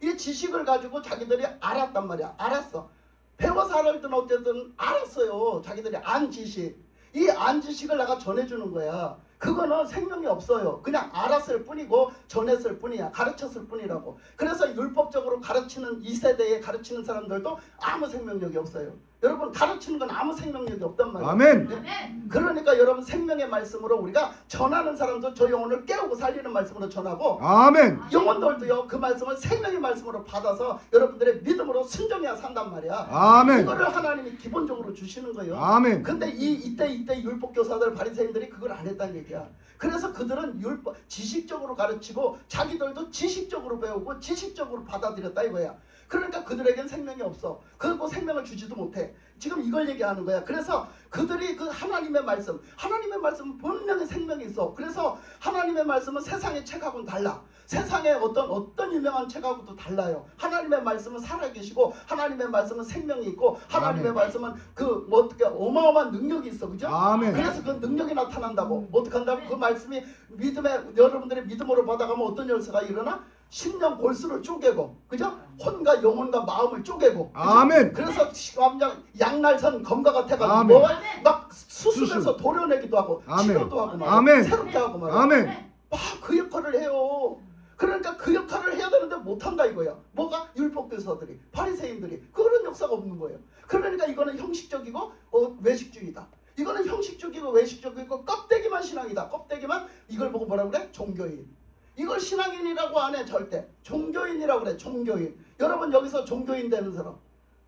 이 지식을 가지고 자기들이 알았단 말이야. 알았어. 배워서 알았든 어쨌든 알았어요. 자기들이 안 지식. 이 안 지식을 내가 전해주는 거야. 그거는 생명이 없어요. 그냥 알았을 뿐이고 전했을 뿐이야. 가르쳤을 뿐이라고. 그래서 율법적으로 가르치는 이 세대에 가르치는 사람들도 아무 생명력이 없어요. 여러분 가르치는 건 아무 생명력이 없단 말이에요. 아멘. 그러니까 여러분 생명의 말씀으로 우리가 전하는 사람도 저 영혼을 깨우고 살리는 말씀으로 전하고 아멘. 영혼들도요 그 말씀을 생명의 말씀으로 받아서 여러분들의 믿음으로 순종해야 산단 말이야. 아멘. 그거를 하나님이 기본적으로 주시는 거예요. 아멘. 근데 이때 율법교사들 바리새인들이 그걸 안 했다는 얘기야. 그래서 그들은 지식적으로 가르치고 자기들도 지식적으로 배우고 지식적으로 받아들였다 이거야. 그러니까 그들에겐 생명이 없어. 그리고 생명을 주지도 못해. 지금 이걸 얘기하는 거야. 그래서 그들이 그 하나님의 말씀은 분명히 생명이 있어. 그래서 하나님의 말씀은 세상의 책하고는 달라. 세상의 어떤 유명한 책하고도 달라요. 하나님의 말씀은 살아계시고 하나님의 말씀은 생명이 있고 하나님의 아멘. 말씀은 어떻게 어마어마한 능력이 있어. 그죠? 아멘. 그래서 그 능력이 나타난다고. 어떻게 한다고? 그 말씀이 여러분들의 믿음으로 받아가면 어떤 열쇠가 일어나? 심령 골수를 쪼개고, 그죠? 혼과 영혼과 마음을 쪼개고, 그죠? 아멘. 그래서 양날선 검과 같아가지고 아멘. 막 수술해서 도려내기도 하고, 아멘. 치료도 하고, 아멘. 새롭게 하고 말이야. 아멘. 그 역할을 해요. 그러니까 그 역할을 해야 되는데 못한다 이거야. 뭐가? 율법교사들이, 바리새인들이 그런 역사가 없는 거예요. 그러니까 이거는 형식적이고 외식주의다. 이거는 형식적이고 외식적이고 껍데기만 신앙이다. 껍데기만. 이걸 보고 뭐라 그래? 종교인. 이걸 신앙인이라고 안 해. 절대. 종교인이라고 그래. 종교인. 여러분 여기서 종교인 되는 사람,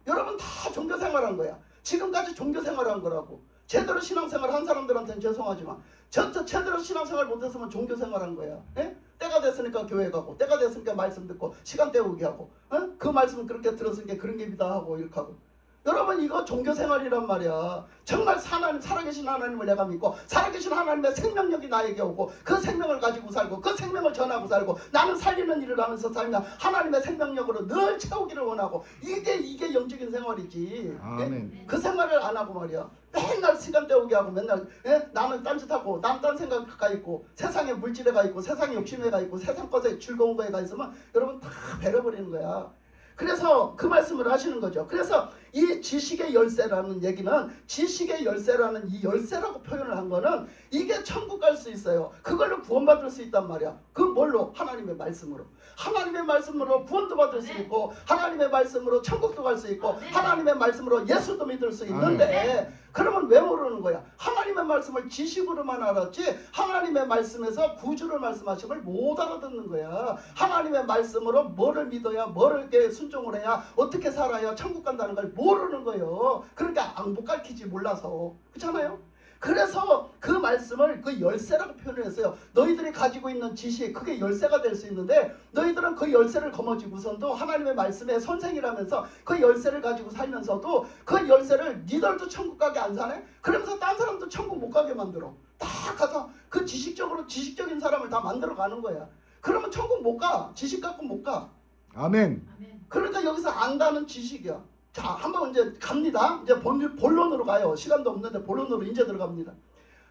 여러분 다 종교 생활한 거야. 지금까지 종교 생활한 거라고. 제대로 신앙생활 한 사람들한테는 죄송하지만 제대로 신앙생활 못했으면 종교 생활한 거야. 예? 때가 됐으니까 교회 가고, 때가 됐으니까 말씀 듣고, 시간 때우기 하고, 그 말씀 그렇게 들었으니까 그런 게 믿다 하고 이렇게 하고. 여러분 이거 종교생활이란 말이야. 정말 살아계신 하나님을 내가 믿고, 살아계신 하나님의 생명력이 나에게 오고, 그 생명을 가지고 살고, 그 생명을 전하고 살고, 나는 살리는 일을 하면서 살면 하나님의 생명력으로 늘 채우기를 원하고, 이게 영적인 생활이지. 아멘. 예? 그 생활을 안 하고 말이야. 맨날 시간 때우기 하고, 맨날 나는 딴짓하고, 난 딴 생각가 있고, 세상에 물질에 가 있고, 세상에 욕심에 가 있고, 세상 것에 즐거운 거에 가 있으면 여러분 다 베려버리는 거야. 그래서 그 말씀을 하시는 거죠. 그래서 이 지식의 열쇠라는 얘기는, 지식의 열쇠라는 이 열쇠라고 표현을 한 거는, 이게 천국 갈 수 있어요. 그걸로 구원받을 수 있단 말이야. 그 뭘로? 하나님의 말씀으로. 하나님의 말씀으로 구원도 받을 수 있고, 하나님의 말씀으로 천국도 갈 수 있고, 하나님의 말씀으로 예수도 믿을 수 있는데, 그러면 왜 모르는 거야? 하나님의 말씀을 지식으로만 알았지, 하나님의 말씀에서 구주를 말씀하심을 못 알아듣는 거야. 하나님의 말씀으로 뭐를 믿어야, 뭐를 순종을 해야, 어떻게 살아야 천국 간다는 걸 모르는 거예요. 그러니까 못 가르치지, 몰라서. 그렇잖아요? 그래서 그 말씀을 그 열쇠라고 표현을 했어요. 너희들이 가지고 있는 지식, 그게 열쇠가 될 수 있는데, 너희들은 그 열쇠를 거머쥐고선도 하나님의 말씀의 선생이라면서 그 열쇠를 가지고 살면서도 그 열쇠를 니들도 천국 가게 안 사네? 그러면서 딴 사람도 천국 못 가게 만들어. 딱 가서 그 지식적인 사람을 다 만들어 가는 거야. 그러면 천국 못 가. 지식 갖고 못 가. 아멘. 그러니까 여기서 안다는 지식이야. 자, 한번 이제 갑니다. 이제 본론으로 가요. 시간도 없는데 본론으로 이제 들어갑니다.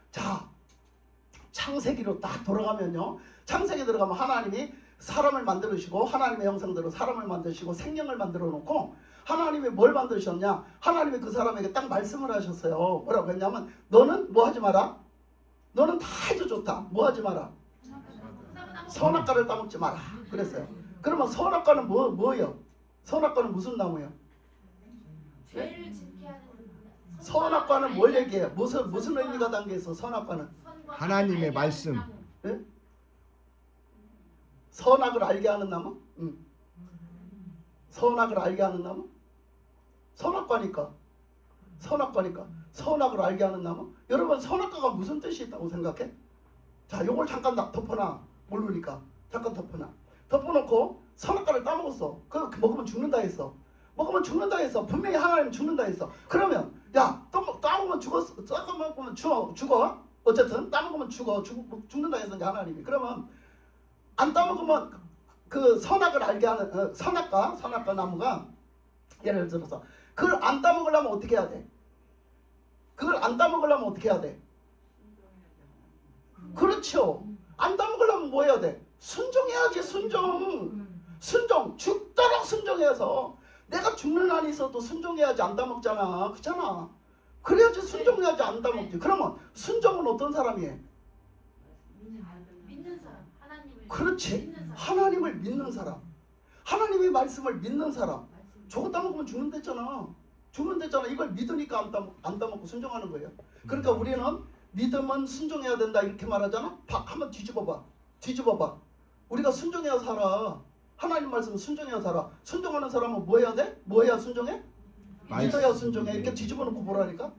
자, 창세기로 딱 돌아가면요. 창세기 들어가면 하나님이 사람을 만들으시고, 하나님의 형상대로 사람을 만드시고 생명을 만들어 놓고, 하나님이 뭘 만드셨냐? 하나님이 그 사람에게 딱 말씀을 하셨어요. 뭐라고 했냐면, 너는 뭐 하지 마라? 너는 다 해도 좋다. 뭐 하지 마라? 선악과를 따먹지 마라. 그랬어요. 그러면 선악과는 뭐예요? 선악과는 무슨 나무예요? 죄를 짓게 하는 선악과는 뭘 얘기해요? 무슨 의미가 담겨 있어? 선악과는 하나님의 말씀. 예? 선악을 알게 하는 나무? 선악을 알게 하는 나무? 선악과니까. 선악을 알게 하는 나무? 여러분, 선악과가 무슨 뜻이 있다고 생각해? 자, 요걸 잠깐 덮어놔. 모르니까 잠깐 덮어놔. 덮어놓고 선악과를 따먹었어. 그 먹으면 죽는다 했어. 분명히 하나님 죽는다 했어. 그러면 야, 따먹으면 죽었어. 따먹으면 죽어. 어쨌든 따먹으면 죽는다 했으니까 하나님이. 그러면 안 따먹으면 그 선악을 알게 하는 선악과 나무가, 예를 들어서 그걸 안 따먹으려면 어떻게 해야 돼? 그렇죠. 안 따먹으려면 뭐 해야 돼? 순종해야지. 순종. 죽도록 순종해서, 내가 죽는 한이 있어도 순종해야지. 안 따먹잖아. 그렇잖아. 그래야지 순종해야지. 안 따먹지. 그러면 순종은 어떤 사람이 해? 믿는 사람, 하나님을 그렇지. 믿는 사람. 하나님을 믿는 사람, 하나님의 말씀을 믿는 사람. 저거 따먹으면 죽는댔잖아. 이걸 믿으니까 안 따먹고 순종하는 거예요. 그러니까 우리는 믿음은 순종해야 된다 이렇게 말하잖아. 한번 뒤집어봐. 우리가 순종해야 살아. 하나님 말씀 순종해야 살아. 순종하는 사람은 뭐 해야 돼? 뭐 해야 순종해? 믿어야 순종해. 이렇게 뒤집어놓고 보라니까.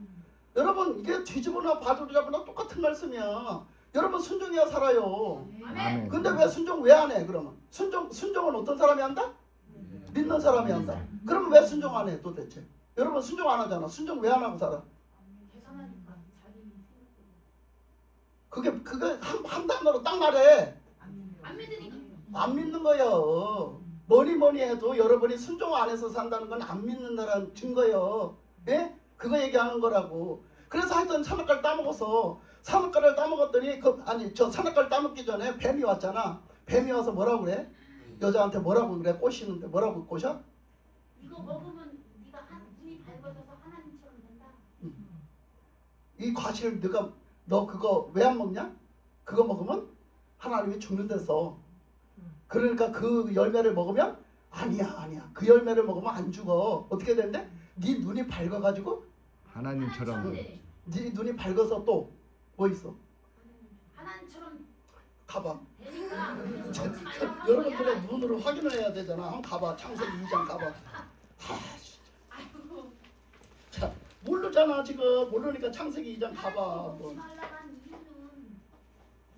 여러분, 이게 뒤집어나 바조잡으나 똑같은 말씀이야. 여러분, 순종해야 살아요. 아멘. 근데 왜 순종 왜 안 해? 그러면 순종은 어떤 사람이 한다? 믿는 사람이 한다. 그러면 왜 순종 안 해 도대체? 여러분, 순종 안 하잖아. 순종 왜 안 하고 살아? 계산하니까 자기 그게 한 단어로 딱 말해. 안 믿으니까. 안 믿는 거예요. 뭐니 해도 여러분이 순종 안 해서 산다는 건 안 믿는다는 증거예요. 예? 그거 얘기하는 거라고. 그래서 하여튼 선악과를 따먹었어. 선악과를 따먹었더니 선악과를 따먹기 전에 뱀이 왔잖아. 뱀이 와서 뭐라고 그래? 여자한테 뭐라고 그래? 꼬시는데 뭐라고 꼬셔? 이거 먹으면 네가 눈이 밝아져서 하나님처럼 된다. 이 과실 너 그거 왜 안 먹냐? 그거 먹으면 하나님이 죽는댔어. 그러니까 그 열매를 먹으면 아니야. 그 열매를 먹으면 안 죽어. 어떻게 된대? 네 눈이 밝아가지고 하나님처럼. 네 눈이 밝아서 또 뭐 있어? 하나님처럼 가봐. 되니까 자, 걷지 말라고 한 여러분들의 거야. 눈으로 확인을 해야 되잖아. 한번 가봐. 창세기 2장 가봐. 아이고, 자, 모르잖아 지금. 모르니까 창세기 2장 가봐. 하나님 뭐. 먹지 말라고 한 이유는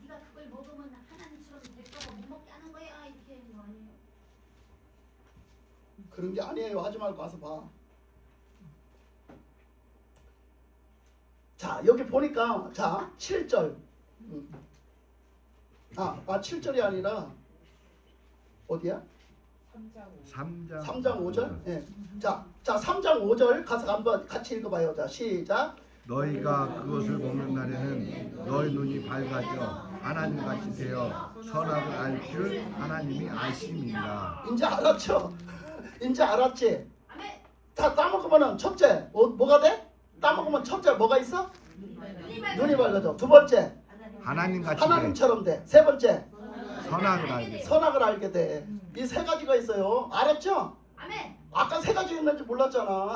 네가 그걸 먹으면 하나님처럼 될까봐 못 먹게 하는 거야 이렇게 하는 거 아니에요? 그런 게 아니에요. 하지 말고 가서 봐. 자, 여기 보니까 자, 7절. 아, 7절이 아니라 어디야? 3장 3장 5절? 예. 자, 3장 5절 가서 한번 같이 읽어봐요. 자, 시작. 너희가 그것을 먹는 날에는 너희 눈이 밝아져 하나님같이 되어 선악을 알 줄 하나님이 아심이라. 이제 알았죠? 이제 알았지? 아멘. 다 따먹으면 첫째 뭐가 돼? 따먹으면 첫째 뭐가 있어? 눈이 밝아져. 두 번째 하나님같이 돼 하나님처럼 돼. 세 번째 선악을 알게 돼. 선악을 알게 돼. 이 세 가지가 있어요. 알았죠? 아멘. 아까 세 가지 있는지 몰랐잖아.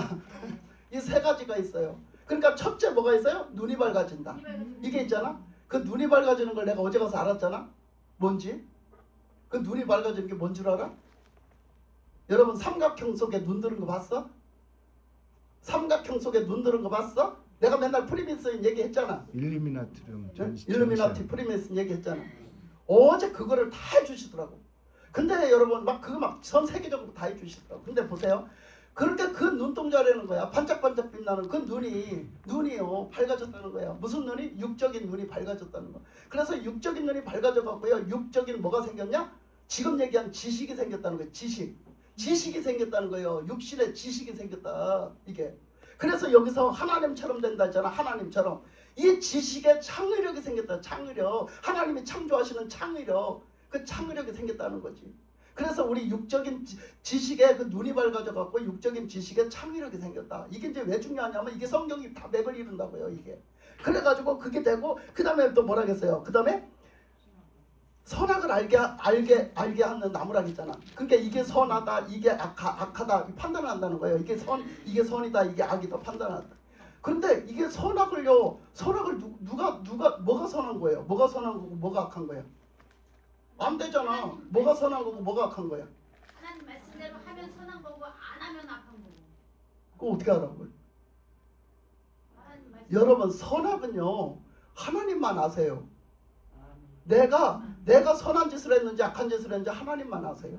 이 세 가지가 있어요. 그러니까 첫째 뭐가 있어요? 눈이 밝아진다. 이게 있잖아. 그 눈이 밝아지는 걸 내가 어제 가서 알았잖아. 뭔지? 그 눈이 밝아지는 게 뭔 줄 알아? 여러분 삼각형 속에 눈 들은 거 봤어? 삼각형 속에 눈 들은 거 봤어? 내가 맨날 프리메이슨 얘기했잖아. 일루미나트륨 일루미나티 프리메이슨 얘기했잖아. 어제 그거를 다 해주시더라고. 근데 여러분 막 그거 막 전 세계적으로 다 해주시더라고. 근데 보세요. 그렇게 그 눈동자라는 거야. 반짝반짝 빛나는 그 눈이요 밝아졌다는 거야. 무슨 눈이? 육적인 눈이 밝아졌다는 거. 그래서 육적인 눈이 밝아져 갖고요. 육적인 뭐가 생겼냐? 지금 얘기한 지식이 생겼다는 거예요. 지식이 생겼다는 거예요. 육신의 지식이 생겼다. 이게. 그래서 여기서 하나님처럼 된다 했잖아. 하나님처럼. 이 지식에 창의력이 생겼다. 창의력. 하나님이 창조하시는 창의력. 그 창의력이 생겼다는 거지. 그래서 우리 육적인 지식에 그 눈이 밝아져 갖고 육적인 지식에 창의력이 생겼다. 이게 이제 왜 중요하냐면 이게 성경이 다 맥을 이룬다고요. 이게. 그래가지고 그게 되고 그 다음에 또 뭐라겠어요. 그 다음에 선악을 알게 하는 나무락 있잖아. 그러니까 이게 선하다, 이게 악하다 판단을 한다는 거예요. 이게 선이다, 이게 악이다 판단한다. 그런데 이게 선악을 누가 뭐가 선한 거예요? 뭐가 선한 거고 뭐가 악한 거예요? 안 되잖아. 뭐가 선한 거고 뭐가 악한 거야? 하나님 말씀대로 하면 선한 거고 안 하면 악한 거고. 그거 어떻게 알아고요? 하나님 말씀. 여러분 선악은요 하나님만 아세요. 내가 선한 짓을 했는지 악한 짓을 했는지 하나님만 아세요.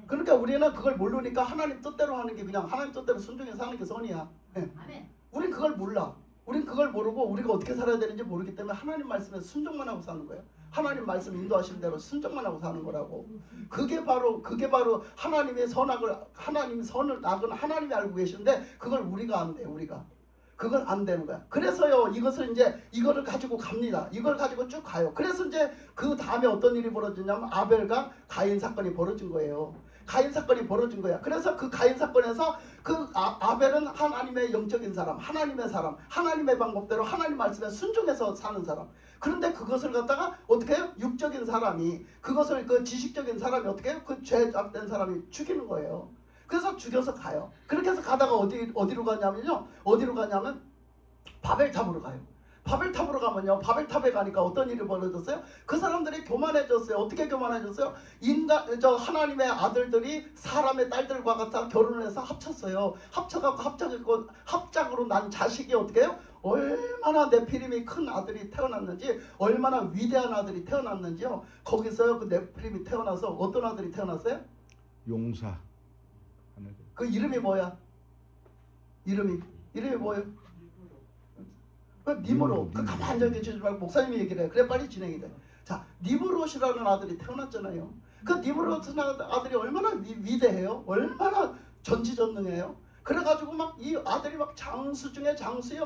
그러니까 우리는 그걸 모르니까 하나님 뜻대로 하는 게 그냥 하나님 뜻대로 순종해서 사는 게 선이야. 네. 아멘. 우린 그걸 몰라. 우린 그걸 모르고 우리가 어떻게 살아야 되는지 모르기 때문에 하나님 말씀에 순종만 하고 사는 거예요. 하나님 말씀 인도하신 대로 순종만 하고 사는 거라고. 그게 바로 하나님의 하나님이 선을 악은 하나님이 알고 계시는데 그걸 우리가 안 돼. 그걸 안 되는 거야. 그래서요 이거를 가지고 갑니다. 이걸 가지고 쭉 가요. 그래서 이제 그 다음에 어떤 일이 벌어지냐면 아벨과 가인 사건이 벌어진 거예요. 가인 사건이 벌어진 거야. 그래서 그 가인 사건에서 그 아벨은 하나님의 영적인 사람, 하나님의 방법대로 하나님 말씀에 순종해서 사는 사람. 그런데 그것을 갖다가 어떻게 해요? 육적인 사람이 그것을 그 지식적인 사람이 어떻게 해요? 그 죄악된 사람이 죽이는 거예요. 그래서 죽여서 가요. 그렇게 해서 가다가 어디로 가냐면 바벨탑으로 가요. 바벨탑으로 가면요. 바벨탑에 가니까 어떤 일이 벌어졌어요? 그 사람들이 교만해졌어요. 어떻게 교만해졌어요? 하나님의 아들들이 사람의 딸들과 같아 결혼을 해서 합쳤어요. 합작으로 난 자식이 어떻게 해요? 얼마나 네피림이 큰 아들이 태어났는지, 얼마나 위대한 아들이 태어났는지요. 거기서요 그 네피림이 태어나서 어떤 아들이 태어났어요? 용사. 그 이름이 뭐야? 이름이 뭐예요? 그 니므롯. 그 가만히 앉아 계시지 말고 목사님이 얘기를 해. 그래 빨리 진행이 돼. 자, 니므롯이라는 아들이 태어났잖아요. 그 니므롯이라는 아들이 얼마나 위대해요? 얼마나 전지전능해요? 그래가지고 막 이 아들이 막 장수 중에 장수야.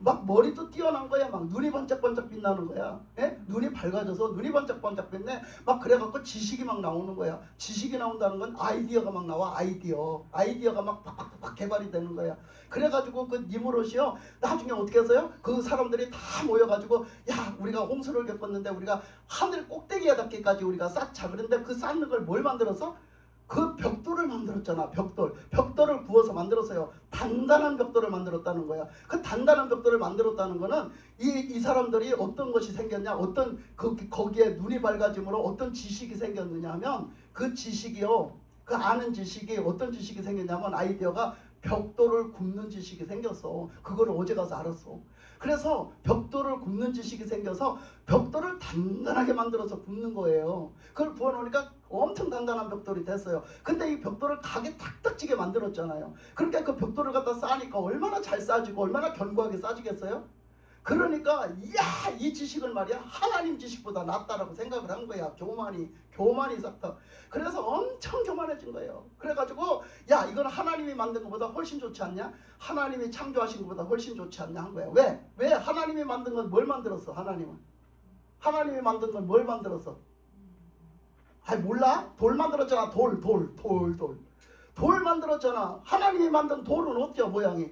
막 머리도 뛰어난 거야. 막 눈이 반짝반짝 빛나는 거야. 예? 눈이 밝아져서 눈이 반짝반짝 빛내. 막 그래갖고 지식이 막 나오는 거야. 지식이 나온다는 건 아이디어가 막 나와. 아이디어가 막 팍팍팍 개발이 되는 거야. 그래가지고 그 니므롯이요 나중에 어떻게 해서요? 그 사람들이 다 모여가지고 야 우리가 홍수를 겪었는데 우리가 하늘 꼭대기에 닿기까지 우리가 쌓자. 그런데 그 쌓는 걸 뭘 만들었어? 그 벽돌을 만들었잖아. 벽돌을 구워서 만들었어요. 단단한 벽돌을 만들었다는 거야. 그 단단한 벽돌을 만들었다는 거는 이 사람들이 어떤 것이 생겼냐, 어떤 거기에 눈이 밝아짐으로 어떤 지식이 생겼느냐 하면 그 지식이요, 그 아는 지식이 어떤 지식이 생겼냐면 아이디어가 벽돌을 굽는 지식이 생겼어. 그거를 어제 가서 알았어. 그래서 벽돌을 굽는 지식이 생겨서 벽돌을 단단하게 만들어서 굽는 거예요. 그걸 부어놓으니까 엄청 단단한 벽돌이 됐어요. 근데 이 벽돌을 각에 탁탁지게 만들었잖아요. 그러니까 그 벽돌을 갖다 쌓으니까 얼마나 잘 쌓아지고 얼마나 견고하게 쌓아지겠어요? 그러니까 이야, 이 지식은 말이야 하나님 지식보다 낫다라고 생각을 한 거야. 교만이 싹다. 그래서 엄청 교만해진 거예요. 그래가지고 야, 이건 하나님이 만든 것보다 훨씬 좋지 않냐? 하나님이 창조하신 것보다 훨씬 좋지 않냐 한 거야. 왜 하나님이 만든 건 뭘 만들었어? 하나님이 만든 건 뭘 만들었어? 아이, 몰라? 돌 만들었잖아. 돌 만들었잖아. 하나님이 만든 돌은 어때요, 모양이?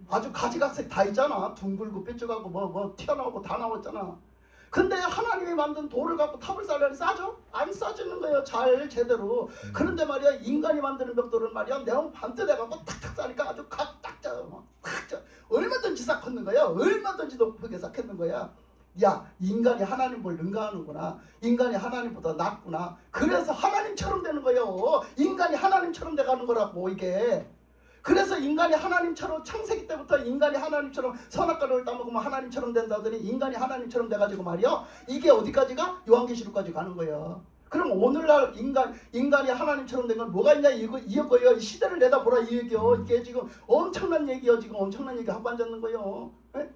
아주 가지각색 다 있잖아. 둥글고 삐죽하고 뭐 튀어나오고 다 나왔잖아. 근데 하나님이 만든 돌을 갖고 탑을 쌓으려니 싸죠? 안 싸지는 거예요. 잘 제대로. 그런데 말이야, 인간이 만드는 벽돌은 말이야 내용 반듯 해갖고 탁탁 쌓으니까 아주 각딱 짜요. 얼마든지 쌓겠는 거야. 얼마든지 높게 쌓겠는 거야. 야, 인간이 하나님 뭘 능가하는구나. 인간이 하나님보다 낫구나. 그래서 하나님처럼 되는 거예요. 인간이 하나님처럼 돼가는 거라고 이게. 그래서 인간이 하나님처럼 창세기 때부터 인간이 하나님처럼 선악과를 따먹으면 하나님처럼 된다더니 인간이 하나님처럼 돼가지고 말이야 이게 어디까지가? 요한계시록까지 가는 거야. 그럼 오늘날 인간이 하나님처럼 된 건 뭐가 있냐 이거예요. 이 시대를 내다보라 이 얘기요. 이게 지금 엄청난 얘기요. 지금 엄청난 얘기 하고 앉았는 거예요. 네?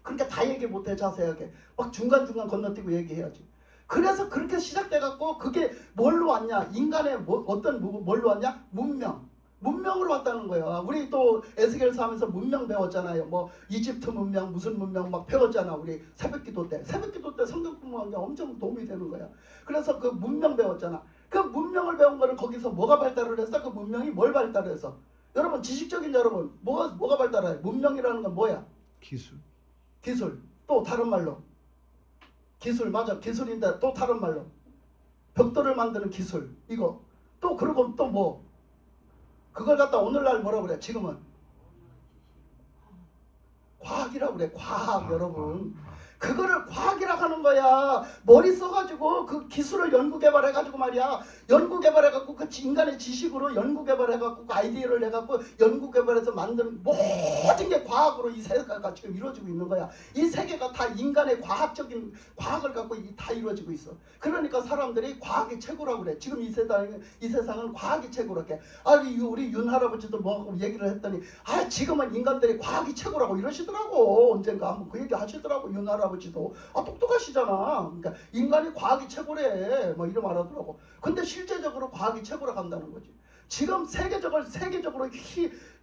그러니까 다 얘기 못해. 자세하게 막 중간중간 건너뛰고 얘기해야지. 그래서 그렇게 시작돼갖고 그게 뭘로 왔냐? 인간의 뭘로 왔냐? 문명으로 왔다는 거야. 우리 또 에스겔서 하면서 문명 배웠잖아요. 뭐 이집트 문명 무슨 문명 막 배웠잖아. 우리 새벽기도 때 성경 공부한 게 엄청 도움이 되는 거야. 그래서 그 문명 배웠잖아. 그 문명을 배운 거는 거기서 뭐가 발달을 했어? 그 문명이 뭘 발달해서? 여러분 지식적인 여러분 뭐가 발달해? 문명이라는 건 뭐야? 기술. 또 다른 말로 기술. 맞아, 기술인데 또 다른 말로 벽돌을 만드는 기술. 이거 또 그리고 또 뭐 그걸 갖다 오늘날 뭐라 그래? 지금은 과학이라고 그래. 과학. 여러분 그거를 과학이라고 하는 거야. 머리 써가지고 그 기술을 연구개발해가지고 말이야. 연구개발해갖고 그 인간의 지식으로 연구개발해갖고 그 아이디어를 내갖고 연구개발해서 만드는 모든 게 과학으로 이 세계가 지금 이루어지고 있는 거야. 이 세계가 다 인간의 과학적인 과학을 갖고 다 이루어지고 있어. 그러니까 사람들이 과학이 최고라고 그래. 지금 이 세상은 과학이 최고라게. 우리 윤 할아버지도 뭐 얘기를 했더니 지금은 인간들이 과학이 최고라고 이러시더라고. 언젠가 한번 그 얘기 하시더라고. 윤 할아버지도 똑똑하시잖아. 그러니까 인간이 과학이 최고래 뭐 이런 말하더라고. 근데 실제적으로 과학이 최고라고 한다는 거지. 지금 세계적으로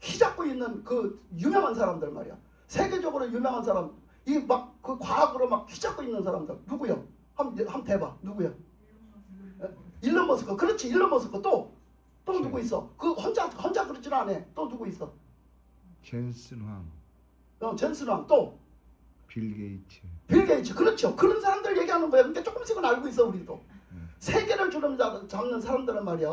휘잡고 있는 그 유명한 사람들 말이야. 세계적으로 유명한 사람 이 막 그 과학으로 막 휘잡고 있는 사람들 누구요? 한번 대봐. 누구요? 일론 머스크. 그렇지, 일론 머스크. 또 누구 있어? 그 혼자 그러지는 않아. 또 누구 있어? 젠슨 황. 또 빌 게이츠. 그렇죠. 그런 사람들 얘기하는 거야. 근데 조금씩은 알고 있어 우리도. 세계를 주름 잡는 사람들은 말이야.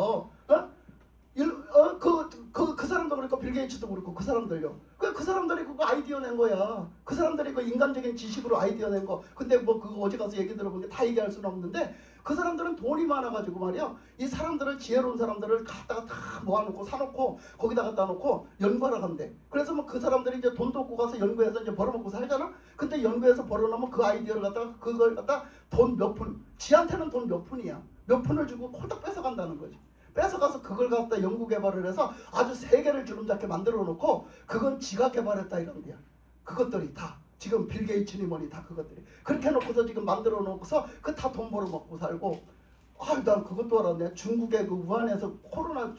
그 사람도 그렇고 빌 게이츠도 그렇고 그 사람들요. 그 사람들이 그거 아이디어 낸 거야. 그 사람들이 그 인간적인 지식으로 아이디어 낸 거. 근데 뭐 그거 어제 가서 얘기 들어보니까 다 얘기할 수는 없는데 그 사람들은 돈이 많아가지고 말이야. 이 사람들을 지혜로운 사람들을 갖다가 다 모아놓고 사놓고 거기다 갖다 놓고 연구하러 간대. 그래서 뭐 그 사람들이 이제 돈도 없고 가서 연구해서 이제 벌어먹고 살잖아. 근데 연구해서 벌어놓으면 그 아이디어를 갖다가 그걸 갖다 돈 몇 푼. 지한테는 돈 몇 푼이야. 몇 푼을 주고 홀딱 뺏어간다는 거지. 뺏어가서 그걸 갖다 연구 개발을 해서 아주 세계를 주름잡게 만들어 놓고 그건 지가 개발했다 이런 거야. 그것들이 다 지금 빌 게이츠니 뭐니 다 그것들이 그렇게 해놓고서 지금 만들어 놓고서 그 다 돈 벌어 먹고 살고. 난 그것도 알았네. 중국의 그 우한에서 코로나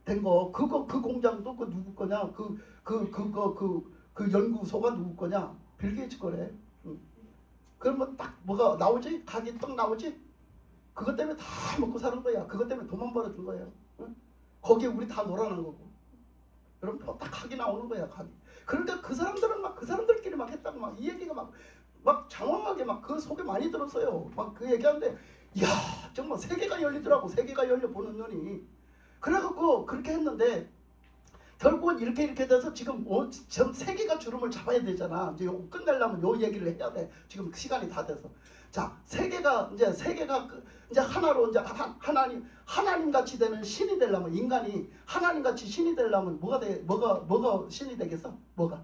된 거 그거 그 공장도 그 누구 거냐? 그 연구소가 누구 거냐? 빌 게이츠 거래. 그러면 딱 뭐가 나오지? 각이 딱 나오지? 그것 때문에 다 먹고 사는 거야. 그것 때문에 돈만 벌어준 거예요. 응? 거기에 우리 다 놀아난 거고. 그럼 딱 각이 나오는 거야. 각이. 그러니까 그 사람들은 막 그 사람들끼리 막 했다고 막 이 얘기가 막 장황하게 막 그 속에 많이 들었어요. 막 그 얘기하는데 야 정말 세계가 열리더라고. 세계가 열려 보는 눈이. 그래갖고 그렇게 했는데 결국은 이렇게 돼서 지금 전 세계가 주름을 잡아야 되잖아. 이제 요거 끝내려면 요 얘기를 해야 돼. 지금 시간이 다 돼서. 자, 세계가 이제 하나로 이제 하나님 같이 되는 신이 되려면, 인간이 하나님 같이 신이 되려면 뭐가 신이 되겠어? 뭐가?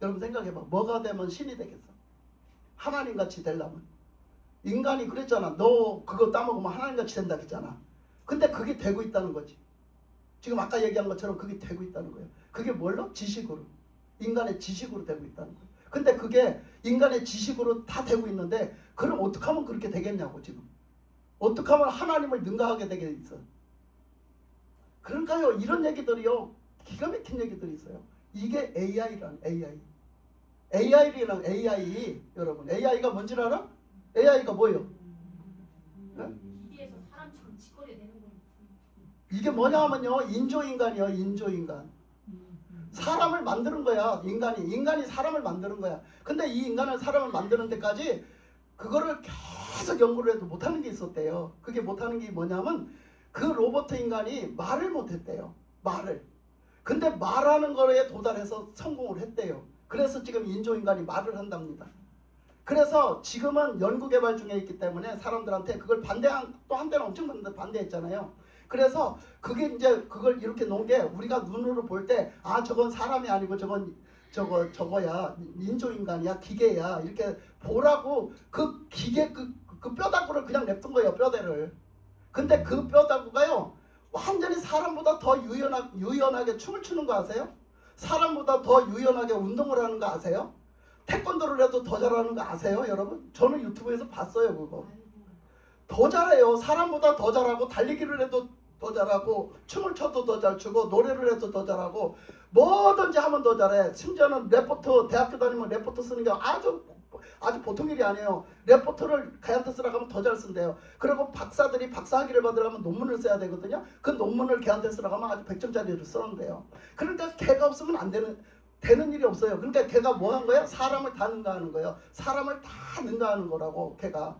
여러분 생각해봐. 뭐가 되면 신이 되겠어? 하나님 같이 되려면. 인간이 그랬잖아. 너 그거 따먹으면 하나님 같이 된다 그랬잖아. 근데 그게 되고 있다는 거지. 지금 아까 얘기한 것처럼 그게 되고 있다는 거예요. 그게 뭘로? 지식으로. 인간의 지식으로 되고 있다는 거예요. 근데 그게 인간의 지식으로 다 되고 있는데 그럼 어떻게 하면 그렇게 되겠냐고 지금. 어떻게 하면 하나님을 능가하게 되게 있어. 그러니까요. 이런 얘기들이요. 기가 막힌 얘기들이 있어요. 이게 AI라는 AI. AI라는 AI. 여러분 AI가 뭔지 알아? AI가 뭐예요? 네? 기대에서 사람처럼 짓거려 내는 거. 이게 뭐냐 하면요. 인조인간이요. 인조인간. 사람을 만드는 거야. 인간이 사람을 만드는 거야. 근데 이 인간을 사람을 만드는 데까지 그거를 계속 연구를 해도 못하는 게 있었대요. 그게 못하는 게 뭐냐면 그 로봇 인간이 말을 못했대요. 말을. 근데 말하는 거에 도달해서 성공을 했대요. 그래서 지금 인조인간이 말을 한답니다. 그래서 지금은 연구개발 중에 있기 때문에 사람들한테 그걸 또 한때는 엄청 반대했잖아요. 그래서 그게 이제 그걸 이렇게 놓은 게 우리가 눈으로 볼 때 아 저건 사람이 아니고 저거야 인조인간이야 기계야 이렇게 보라고 그 기계 그 뼈다구를 그냥 냅둔 거예요. 뼈대를. 근데 그 뼈다구가요 완전히 사람보다 더 유연하게 춤을 추는 거 아세요? 사람보다 더 유연하게 운동을 하는 거 아세요? 태권도를 해도 더 잘하는 거 아세요 여러분? 저는 유튜브에서 봤어요 그거. 더 잘해요. 사람보다 더 잘하고 달리기를 해도 더 잘하고 춤을 춰도 더 잘 추고 노래를 해도 더 잘하고 뭐든지 하면 더 잘해. 심지어는 레포트 대학교 다니면 레포트 쓰는 게 아주 보통 일이 아니에요. 레포트를 걔한테 쓰라고 하면 더 잘 쓴대요. 그리고 박사들이 박사학위를 받으려면 논문을 써야 되거든요. 그 논문을 걔한테 쓰라고 하면 아주 100점짜리를 써는데요. 그러니까 걔가 없으면 안 되는 일이 없어요. 그러니까 걔가 뭐 한 거야? 사람을 다 능가하는 거예요. 사람을 다 능가하는 거라고 걔가.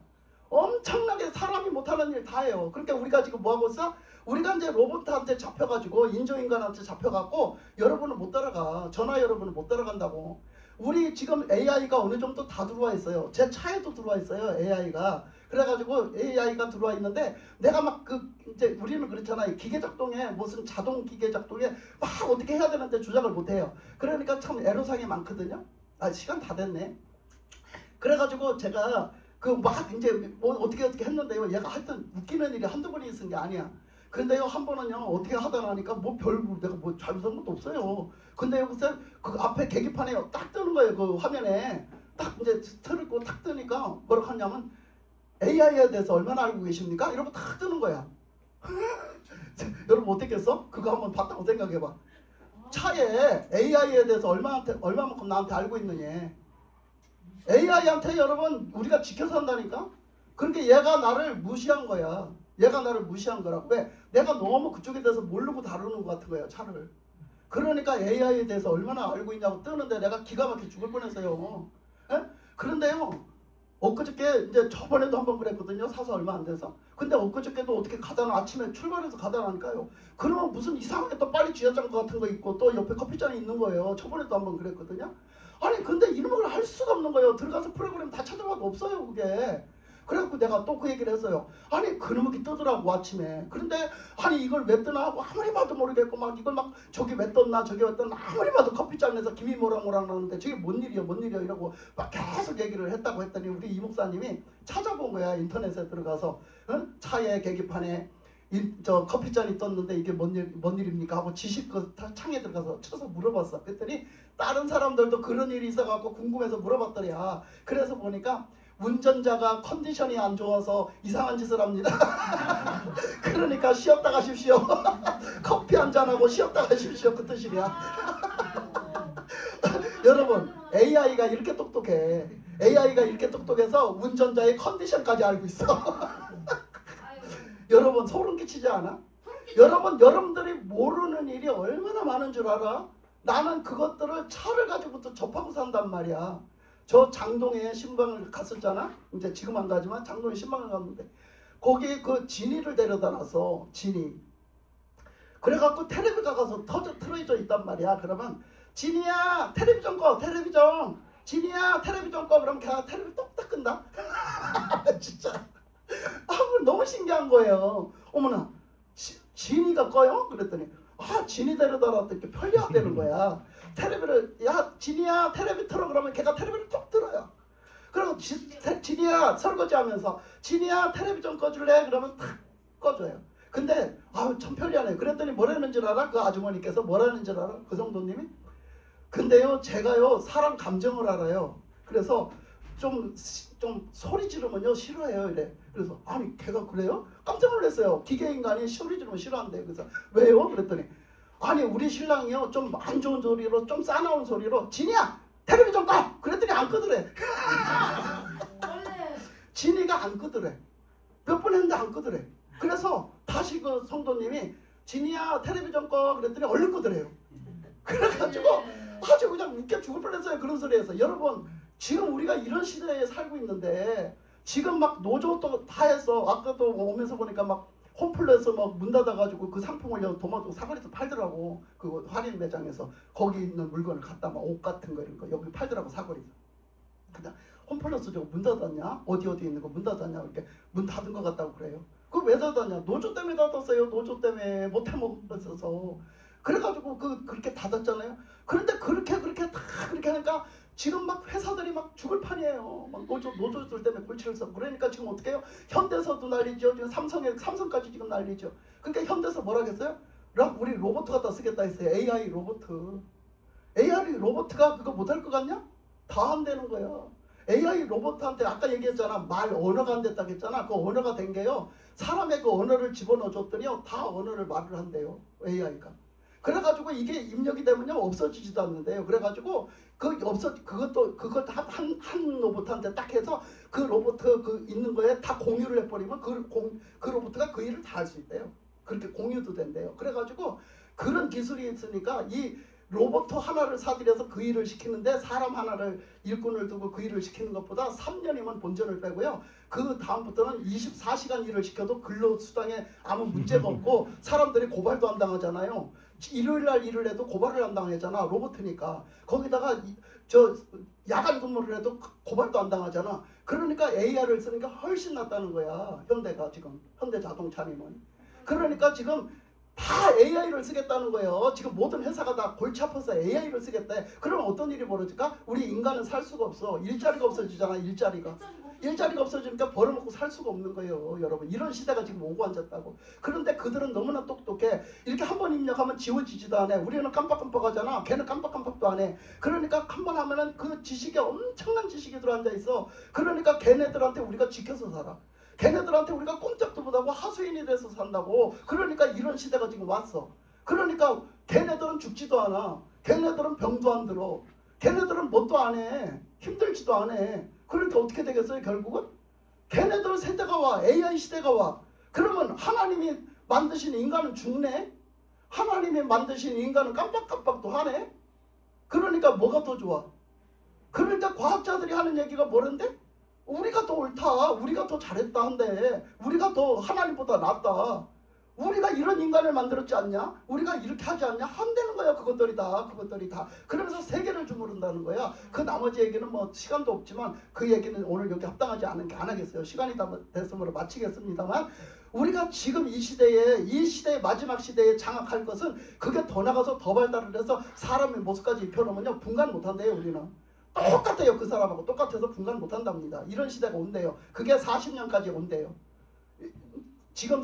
엄청나게 사람이 못하는 일 다 해요. 그러니까 우리가 지금 뭐 하고 있어? 우리가 이제 로봇한테 잡혀가지고 인조인간한테 잡혀갖고 여러분은 못 따라가. 전화 여러분은 못 따라간다고. 우리 지금 AI가 어느 정도 다 들어와 있어요. 제 차에도 들어와 있어요. AI가. 그래가지고 AI가 들어와 있는데 내가 막 이제 우리는 그렇잖아요. 기계 작동에 무슨 자동 기계 작동에 막 어떻게 해야 되는데 조작을 못 해요. 그러니까 참 애로사항이 많거든요. 아 시간 다 됐네. 그래가지고 제가 막 이제 뭐 어떻게 했는데요. 얘가 하여튼 웃기는 일이 한두 번이 있은 게 아니야. 근데요 한 번은요 어떻게 하다 나니까 내가 뭐 잘못한 것도 없어요. 근데 여기서 그 앞에 계기판에 딱 뜨는 거예요. 그 화면에 딱 이제 틀고 딱 뜨니까 뭐라고 하냐면 AI에 대해서 얼마나 알고 계십니까? 이러고 딱 뜨는 거야. 여러분 어떻겠어? 그거 한번 봤다고 생각해봐. 차에 AI에 대해서 얼마만큼 나한테 알고 있느냐. AI한테 여러분 우리가 지켜서 한다니까. 그러니까 얘가 나를 무시한 거야. 얘가 나를 무시한 거라고. 왜? 내가 너무 그쪽에 대해서 모르고 다루는 것 같은 거예요. 차를. 그러니까 AI에 대해서 얼마나 알고 있냐고 뜨는데 내가 기가 막히게 죽을 뻔했어요. 에? 그런데요 엊그저께 이제 저번에도 한번 그랬거든요. 사서 얼마 안 돼서. 근데 엊그저께도 어떻게 아침에 출발해서 가다 나니까요. 그러면 무슨 이상하게 또 빨리 주차장 같은 거 있고 또 옆에 커피잔이 있는 거예요. 저번에도 한번 그랬거든요. 아니 근데 이런 걸 할 수가 없는 거예요. 들어가서 프로그램 다 찾아봐도 없어요 그게. 그래갖고 내가 또 그 얘기를 했어요. 아니 그놈이 뜨더라고 아침에. 그런데 아니 이걸 왜 뜨나 하고 아무리 봐도 모르겠고 막 이걸 막 저기 왜 떴나 저기 왜 떴나 아무리 봐도 커피잔에서 김이 모락모락 나는데 저게 뭔 일이야 이러고 막 계속 얘기를 했다고 했더니 우리 이 목사님이 찾아본 거야. 인터넷에 들어가서 차에 계기판에 저 커피잔이 떴는데 이게 뭔 일입니까 하고 지식 그 창에 들어가서 쳐서 물어봤어. 그랬더니 다른 사람들도 그런 일이 있어갖고 궁금해서 물어봤더래야. 그래서 보니까 운전자가 컨디션이 안 좋아서 이상한 짓을 합니다. 그러니까 쉬었다 가십시오. 커피 한잔하고 쉬었다 가십시오. 그 뜻이야. 여러분 AI가 이렇게 똑똑해. AI가 이렇게 똑똑해서 운전자의 컨디션까지 알고 있어. 여러분 소름 끼치지 않아? 여러분들이 모르는 일이 얼마나 많은 줄 알아? 나는 그것들을 차를 가지고부터 접하고 산단 말이야. 저 장동에 신방을 갔었잖아. 이제 지금 안 가지만 장동에 신방을 갔는데 거기 그 진이를 데려다 놨어. 진이. 그래갖고 텔레비가 가서 틀어져 있단 말이야. 그러면 진이야 텔레비전 꺼 텔레비전. 진이야 텔레비전 꺼. 그러면 걔가 텔레비 똑딱 끈다. 진짜 너무 신기한 거예요. 어머나 진이가 꺼요? 그랬더니 진이 데려다가 이렇게 편리하다는 거야. 텔레비를 야 진이야 텔레비 틀어 그러면 걔가 텔레비를 톡 틀어요. 그리고 진이야 설거지하면서 진이야 텔레비전 꺼줄래? 그러면 탁 꺼줘요. 근데 참 편리하네. 그랬더니 뭐라는 줄 알아? 그 아주머니께서 뭐라는 줄 알아? 그 성도님이? 근데요 제가요 사람 감정을 알아요. 그래서 좀 소리 지르면요 싫어해요 이래. 그래서 아니 걔가 그래요? 깜짝 놀랐어요. 기계 인간이 소리 지르면 싫어한대. 그래서 왜요? 그랬더니 아니 우리 신랑이요 좀 안 좋은 소리로 좀 싸나운 소리로 진이야 텔레비전 꺼! 그랬더니 안 끄더래. 원래 진이가 안 끄더래. 몇 번 했는데 안 끄더래. 그래서 다시 그 성도님이 진이야 텔레비전 꺼 그랬더니 얼른 끄더래요. 그래가지고 아주 그냥 웃겨 죽을 뻔했어요. 그런 소리 해서. 여러분 지금 우리가 이런 시대에 살고 있는데 지금 막 노조도 다 해서 아까도 오면서 보니까 막 홈플러스 막 문 닫아가지고 그 상품을 도마도 사거리에서 팔더라고. 그 할인 매장에서 거기 있는 물건을 갖다 막 옷 같은 거 이런 거 여기 팔더라고 사거리에서. 그냥 홈플러스 저거 문 닫았냐? 어디 있는 거 문 닫았냐? 이렇게 문 닫은 것 같다고 그래요. 그거 왜 닫았냐? 노조 때문에 닫았어요. 노조 때문에 못해 먹어서. 그래가지고 그렇게 닫았잖아요. 그런데 그렇게 다 그렇게 하니까 지금 막 회사들이 막 죽을 판이에요. 막 노조들 때문에 골치를 써. 그러니까 지금 어떻게 해요? 현대사도 난리죠. 지금 삼성까지 지금 난리죠. 그러니까 현대사 뭐라겠어요? 우리 로봇 갖다 쓰겠다 했어요. AI 로봇. AI 로봇가 그거 못할 것 같냐? 다 한다는 거야. AI 로봇한테 아까 얘기했잖아. 말 언어가 안 됐다고 했잖아. 그 언어가 된 게요. 사람의 그 언어를 집어넣어 줬더니요. 다 언어를 말을 한대요. AI가. 그래가지고 이게 입력이 되면요 없어지지도 않는데요. 그래가지고 그것도 한 로봇한테 딱 해서 그 로봇 그 있는 거에 다 공유를 해버리면 그 로봇가 그 일을 다 할 수 있대요. 그렇게 공유도 된대요. 그래가지고 그런 기술이 있으니까 이 로봇 하나를 사들여서 그 일을 시키는데 사람 하나를 일꾼을 두고 그 일을 시키는 것보다 3년이면 본전을 빼고요. 그 다음부터는 24시간 일을 시켜도 근로수당에 아무 문제가 없고 사람들이 고발도 안 당하잖아요. 일요일날 일을 해도 고발을 안 당하잖아. 로봇이니까. 거기다가 야간 근무를 해도 고발도 안 당하잖아. 그러니까 AI를 쓰는 게 훨씬 낫다는 거야. 현대가 지금 현대자동차님은. 그러니까 지금 다 AI를 쓰겠다는 거예요. 지금 모든 회사가 다 골치 아파서 AI를 쓰겠대. 그러면 어떤 일이 벌어질까? 우리 인간은 살 수가 없어. 일자리가 없어지잖아. 일자리가 없어지니까 벌어먹고 살 수가 없는 거예요. 여러분 이런 시대가 지금 오고 앉았다고. 그런데 그들은 너무나 똑똑해. 이렇게 한 번 입력하면 지워지지도 않아. 우리는 깜빡깜빡하잖아. 걔는 깜빡깜빡도 안 해. 그러니까 한 번 하면은 그 지식에 엄청난 지식이 들어앉아 있어. 그러니까 걔네들한테 우리가 지켜서 살아. 걔네들한테 우리가 꼼짝도 못하고 하수인이 돼서 산다고. 그러니까 이런 시대가 지금 왔어. 그러니까 걔네들은 죽지도 않아. 걔네들은 병도 안 들어. 걔네들은 뭣도 안 해. 힘들지도 안 해. 그러니까 어떻게 되겠어요 결국은? 걔네들 세대가 와. AI 시대가 와. 그러면 하나님이 만드신 인간은 죽네? 하나님이 만드신 인간은 깜빡깜빡도 하네? 그러니까 뭐가 더 좋아? 그러니까 과학자들이 하는 얘기가 뭐란데? 우리가 더 옳다. 우리가 더 잘했다 한데 우리가 더 하나님보다 낫다. 우리가 이런 인간을 만들었지 않냐? 우리가 이렇게 하지 않냐? 한다는 거야. 그것들이 다. 그러면서 세계를 주무른다는 거야. 그 나머지 얘기는 뭐 시간도 없지만 그 얘기는 오늘 여기 합당하지 않은 게 안 하겠어요. 시간이 다 됐으므로 마치겠습니다만 우리가 지금 이 시대의 마지막 시대에 장악할 것은 그게 더 나가서 더 발달을 해서 사람의 모습까지 입혀놓으면요 분간 못한대요. 우리는 똑같아요. 그 사람하고 똑같아서 분간 못한답니다. 이런 시대가 온대요. 그게 40년까지 온대요. 지금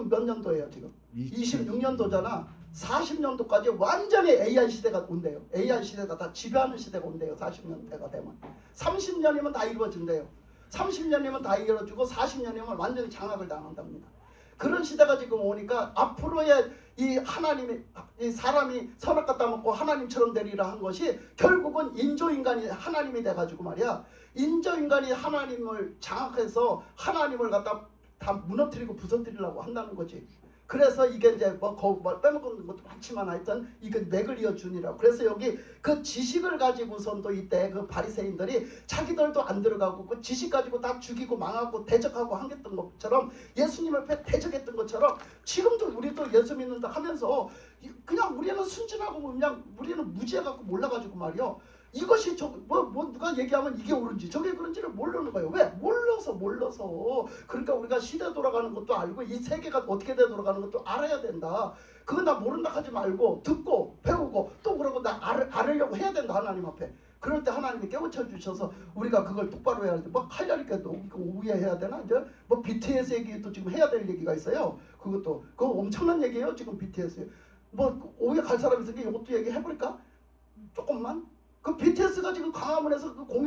몇 년도예요? 지금 26년도잖아. 40년도까지 완전히 AI 시대가 온대요. AI 시대가 다 지배하는 시대가 온대요. 40년대가 되면 30년이면 다 이루어진대요. 30년이면 다 이루어지고 40년이면 완전히 장악을 당한답니다. 그런 시대가 지금 오니까 앞으로의 이 사람이 선악 갖다 먹고 하나님처럼 되리라 한 것이 결국은 인조인간이 하나님이 돼가지고 말이야. 인조인간이 하나님을 장악해서 하나님을 갖다 다 무너뜨리고 부서뜨리려고 한다는 거지. 그래서 이게 이제 뭐 빼먹은 것도 많지만 하여튼 이게 맥을 이어주니라. 그래서 여기 그 지식을 가지고선도 이때 그 바리새인들이 자기들도 안 들어가고 그 지식 가지고 다 죽이고 망하고 대적하고 한겠던 것처럼 예수님 앞에 대적했던 것처럼 지금도 우리도 예수 믿는다 하면서 그냥 우리는 순진하고 그냥 우리는 무지해갖고 몰라가지고 말이요. 이것이 뭐 누가 얘기하면 이게 옳은지 저게 그런지를 모르는 거예요. 왜? 몰라서. 그러니까 우리가 시대 돌아가는 것도 알고 이 세계가 어떻게 돼 돌아가는 것도 알아야 된다. 그건 나 모른다 하지 말고 듣고 배우고 또 그러고 나 알으려고 해야 된다. 하나님 앞에. 그럴 때 하나님이 깨우쳐 주셔서 우리가 그걸 똑바로 해야 돼. 뭐 칼날이니까도 오후에 해야 되나? 이제 뭐 BTS 얘기도 지금 해야 될 얘기가 있어요. 그거 엄청난 얘기예요. 지금 BTS. 뭐 오후에 갈 사람 있으니까 이것도 얘기해 볼까? 조금만. 그 BTS가 지금 광화문에서 그 공연